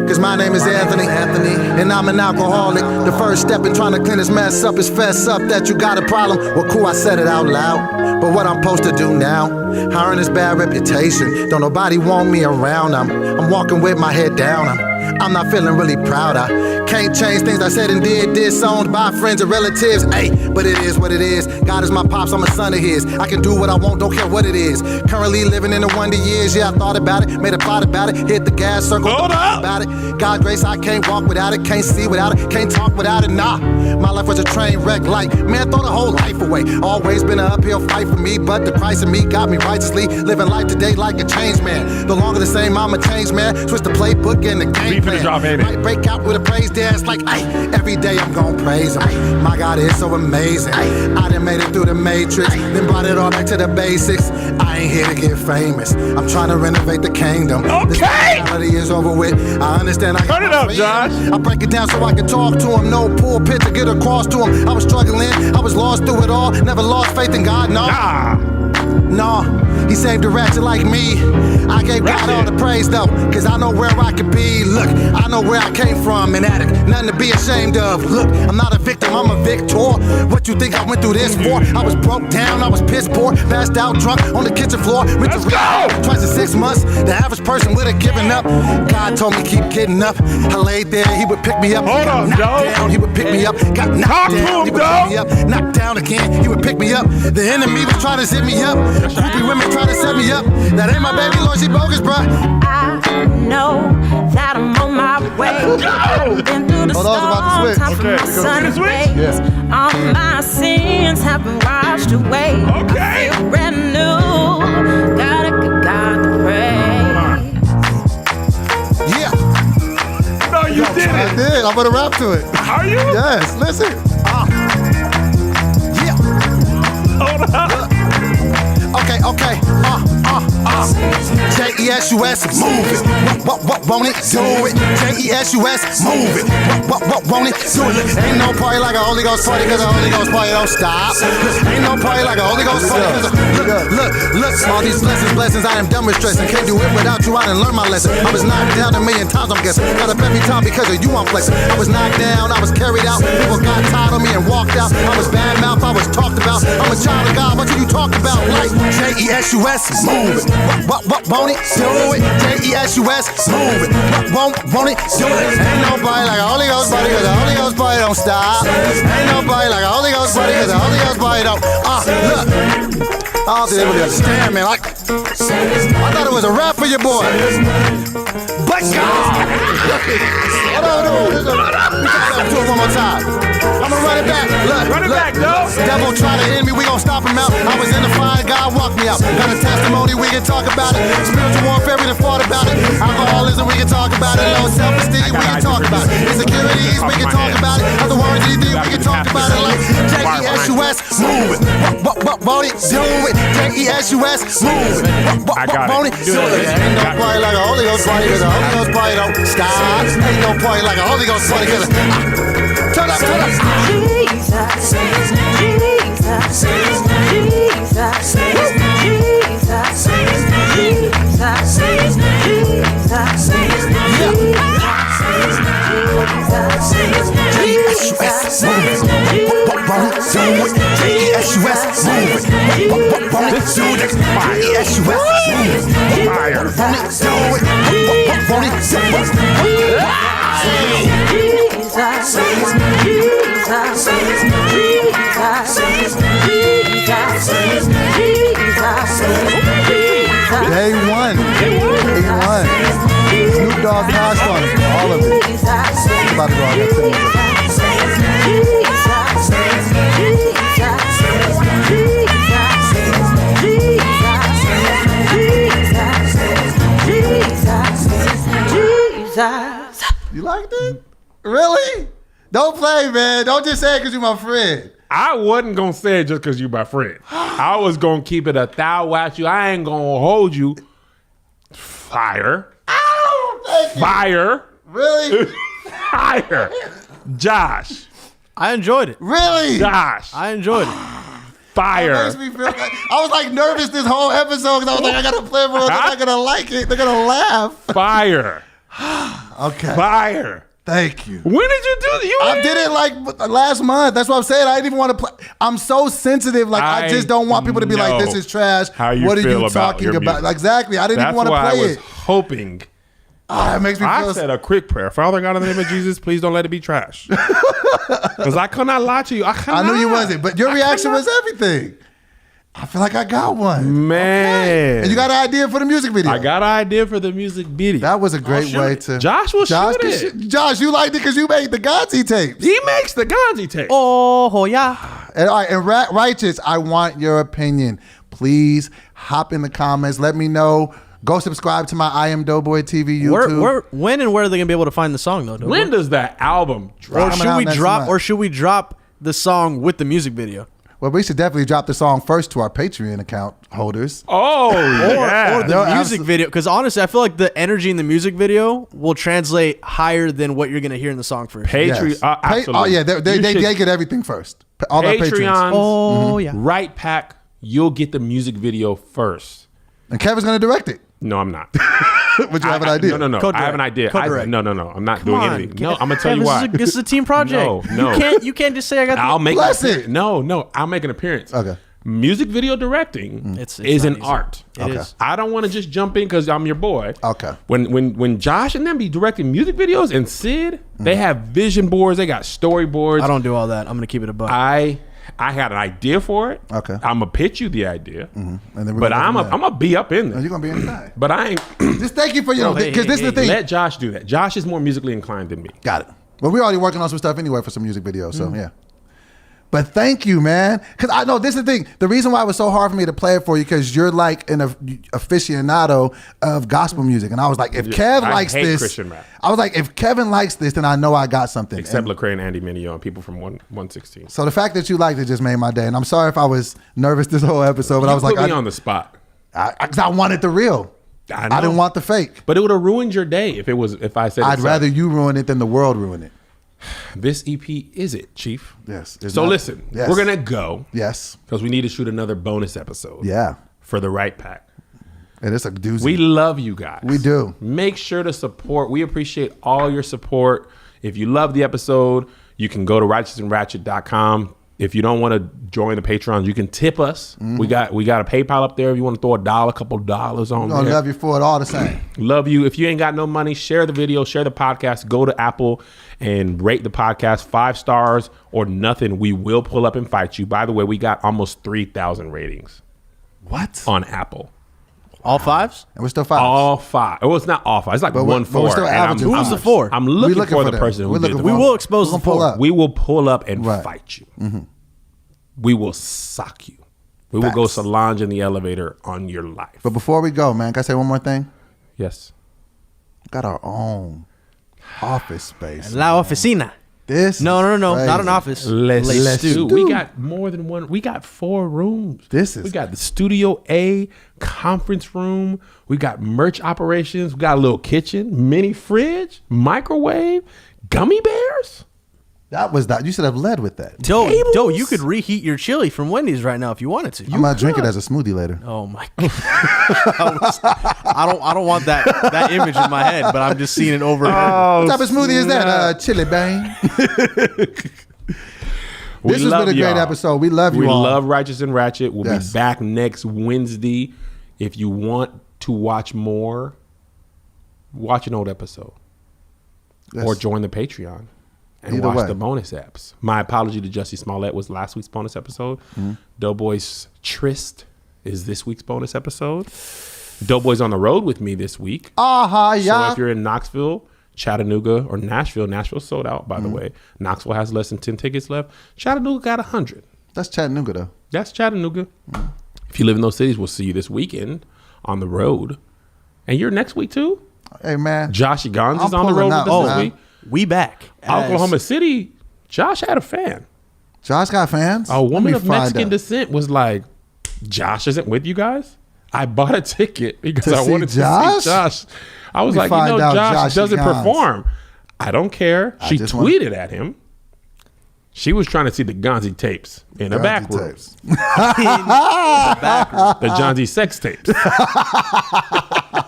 Cause my name is Anthony, and I'm an alcoholic. The first step in trying to clean this mess up is fess up that you got a problem. Well, cool, I said it out loud. But what I'm supposed to do now? I earn this bad reputation. Don't nobody want me around. I'm walking with my head down. I'm not feeling really proud. I can't change things I said and did. Disowned by friends and relatives. Hey, but it is what it is. God is my pops, I'm a son of his. I can do what I want, don't care what it is. Currently living in the wonder years. Yeah, I thought about it, made a plot about it. Hit the gas, circle about it. God grace, I can't walk without it. Can't see without it, can't talk without it. Nah, my life was a train wreck. Like, man, throw the whole life away. Always been an uphill fight for me, but the Christ in me got me righteously. Living life today like a changed man. No longer the same, I'm a changed man. Switch the playbook and the game plan. Might break out with a praise dance like, ay, every day I'm gon' praise him. My God is so amazing. I done made it through the matrix, then brought it all back to the basics. I ain't here to get famous. I'm trying to renovate the kingdom. This reality is over with. I understand. I turn it up, Josh. I break it down so I can talk to him. No pulpit to get across to him. I was struggling. I was lost through it all. Never lost faith in God. No. No, he saved a ratchet like me. I gave God all the praise though, cause I know where I could be. Look, I know where I came from, an addict, nothing to be ashamed of. Look, I'm not a victim, I'm a victor. What you think I went through this for? I was broke down, I was piss poor, passed out drunk on the kitchen floor. Let's go! Twice in 6 months, the average person would have given up. God told me keep getting up. I laid there, he would pick me up. Hold on, down, he would pick me up. Got knocked down, he would pick me up. Knocked down again, he would pick me up. The enemy was trying to zip me up. Groupie women try to set me up. That ain't my baby, Lord, she bogus, bruh. I know that I'm on my way. I've been through the storm, time for my sunny days. All my sins have been washed away. I feel brand new. Gotta give God the praise. Yeah. No, you did I it. did. I'm gonna rap to it. Are you? Yes, listen. Yeah. Hold up. Okay. J-E-S-U-S, move it. What, won't it? Do it. J-E-S-U-S, move it. What, won't it? Do it. Ain't no party like a Holy Ghost party, cause a Holy Ghost party don't stop. Ain't no party like a Holy Ghost party, cause look, all these blessings, I am done with stressing. Can't do it without you, I didn't learn my lesson. I was knocked down 1,000,000 times, I'm guessing. Got up every time because of you, I'm flexing. I was knocked down, I was carried out. People got tired of me and walked out. I was bad mouth, I was talked about. I'm a child of God, what do you talk about? Like J-E-S-U-S, move it. What, won't it? Do it. J-E-S-U-S, move it. What, won't it? Do it. Ain't nobody like a Holy Ghost party, cause the Holy Ghost party don't stop. Ain't nobody like a Holy Ghost party, cause the Holy Ghost party don't. Look. I don't think they really understand, man. I thought it was a rap for your boy. But God! Hold on. Do it one more time. I'ma run it back. Look, Run it back, though. Devil try to end me, we gon' stop him out. I was in the fire, God walked me out. Got a testimony, we can talk about it. Spiritual warfare, we done fought about it. Alcoholism, we can talk about it. Low self-esteem, we can talk about it. Insecurities, we can talk about it. Other words, anything, we can talk about it. Like J-E-S-U-S, move it. What, won't it? Do it. J-E-S-U-S, move it. What, won't it? Do it. Ain't no party like a Holy Ghost party, cause the Holy Ghost party don't stop. Ain't no party like a Holy Ghost party, cause turn up. Fire. dog passed on us. All of it. He's about to go on that. You liked it? Really? Don't play, man. Don't just say it because you're my friend. I wasn't going to say it just because you're my friend. I was going to keep it 1,000 watts you. I ain't going to hold you. Fire. Ow, thank you. Fire. Really? Fire. Josh. I enjoyed it. Really? Josh. I enjoyed it. Fire. That makes me feel like, I was like nervous this whole episode because I was like, I got to play for them. They're not going to like it. They're going to laugh. Fire. Okay. Fire. Thank you. When did you do that? I did it like last month. That's what I'm saying. I didn't even want to play. I'm so sensitive. Like I just don't want people to be like, "This is trash." How you what are feel you about talking your about? music. Exactly. I didn't even want to That's why play I was it. hoping. It makes me feel. I said a quick prayer. Father God, in the name of Jesus, please don't let it be trash. Because I could not lie to you. I knew you wasn't, but your reaction was everything. I feel like I got one. Man. Okay. And you got an idea for the music video. I got an idea for the music video. That was a great way to. Josh will shoot it. Josh, you liked it because you made the Gonzi tapes. He makes the Gonzi tapes. Oh, yeah. And, all right, and Righteous, I want your opinion. Please hop in the comments. Let me know. Go subscribe to my I Am Doughboy TV YouTube. When and where are they gonna be able to find the song though? When does that album drop? Or should we drop the song with the music video? Well, we should definitely drop the song first to our Patreon account holders. Oh, yeah. Or the music video. Because honestly, I feel like the energy in the music video will translate higher than what you're going to hear in the song first. Patreon. Yes. Absolutely. Oh, yeah. They get everything first. All our patrons. Patreons. Yeah. Right Pack, you'll get the music video first. And Kevin's going to direct it. No, I'm not. But you have an idea. No. I have an idea. No. I'm not doing anything. No, I'm gonna tell you why. This is a team project. No. You can't just say I got. I'll make. Bless it. No. I'll make an appearance. Okay. Music video directing is an art. It is. I don't want to just jump in because I'm your boy. Okay. When Josh and them be directing music videos and Sid, they have vision boards. They got storyboards. I don't do all that. I'm gonna keep it a buck. I had an idea for it. Okay. I'm gonna pitch you the idea. And then But I'm gonna be up in there. You're gonna be inside. But I ain't. Just thank you for because this is the thing. Let Josh do that. Josh is more musically inclined than me. Got it. Well, we're already working on some stuff anyway for some music videos, so yeah. But thank you, man. Because I know this is the thing. The reason why it was so hard for me to play it for you because you're like an aficionado of gospel music, and I was like, if Kev likes this, Christian rap. I was like, if Kevin likes this, then I know I got something. Except Lecrae and Andy Mineo and people from 116. So the fact that you liked it just made my day, and I'm sorry if I was nervous this whole episode, but I was like, put me on the spot. Because I wanted the real. I didn't want the fake. But it would have ruined your day if I said. I'd rather you ruin it than the world ruin it. This EP is it, Chief. Yes. So listen, we're gonna go. Yes. Because we need to shoot another bonus episode. Yeah. For the Right Pack. And it's a doozy. We love you guys. We do. Make sure to support. We appreciate all your support. If you love the episode, you can go to righteousandratchet.com. If you don't want to join the Patreon, you can tip us. We got a PayPal up there. If you want to throw $1, couple dollars on there. Love you for it all the same. Love you. If you ain't got no money, share the video, share the podcast. Go to Apple and rate the podcast 5 stars or nothing. We will pull up and fight you. By the way, we got almost 3,000 ratings. What? On Apple. All 5s? And we're still 5s. All 5. Well, it's not all 5. It's like 1 4. We're still averaging. Who's the 4? I'm looking for the person who did the 4. We will expose the 4. We will pull up and fight you. We will sock you. We will go Solange in the elevator on your life. But before we go, man, can I say one more thing? Yes. We got our own office space. La oficina. This No, crazy. not an office. Let's do. We got more than one. We got 4 rooms. We got the Studio A conference room. We got merch operations. We got a little kitchen, mini fridge, microwave, gummy bears. That was that. You should have led with that. Doe, you could reheat your chili from Wendy's right now if you wanted to. I'm gonna drink it as a smoothie later. Oh my god! I don't want that image in my head, but I'm just seeing it over. What type of smoothie is that? Chili bang. This has been a great episode. We love you all. We love Righteous and Ratchet. We'll be back next Wednesday. If you want to watch more, watch an old episode or join the Patreon. And watch the bonus apps. My apology to Jussie Smollett was last week's bonus episode. Doughboy's Tryst is this week's bonus episode. Doughboy's on the road with me this week. Yeah. So if you're in Knoxville, Chattanooga, or Nashville sold out, by the way. Knoxville has less than 10 tickets left. Chattanooga got 100. That's Chattanooga, though. That's Chattanooga. If you live in those cities, we'll see you this weekend on the road. And you're next week, too? Hey, man. Josh Gonzi's I'm on the road pulling with up, us man. this week. We back. Oklahoma City, Josh had a fan. Josh got fans? A woman Let of me find Mexican out. descent was like, Josh isn't with you guys? I bought a ticket because To I see wanted Josh? to see Josh. I was me like, find out Josh Joshy doesn't Gons. perform. I don't care. She just want- tweeted at him. She was trying to see the Gonzi tapes in a back room. Tapes. The Gonzi sex tapes.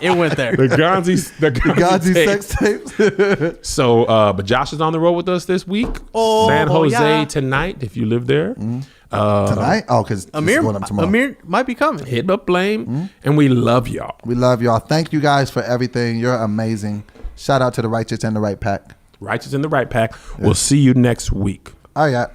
It went there. The Gonzi sex tapes. So, but Josh is on the road with us this week. San Jose tonight, if you live there. Tonight? Oh, because Amir might be coming. Hit up Blame, and we love y'all. We love y'all. Thank you guys for everything. You're amazing. Shout out to the Righteous and the Right Pack. Righteous in the Right Pack. We'll see you next week. All right.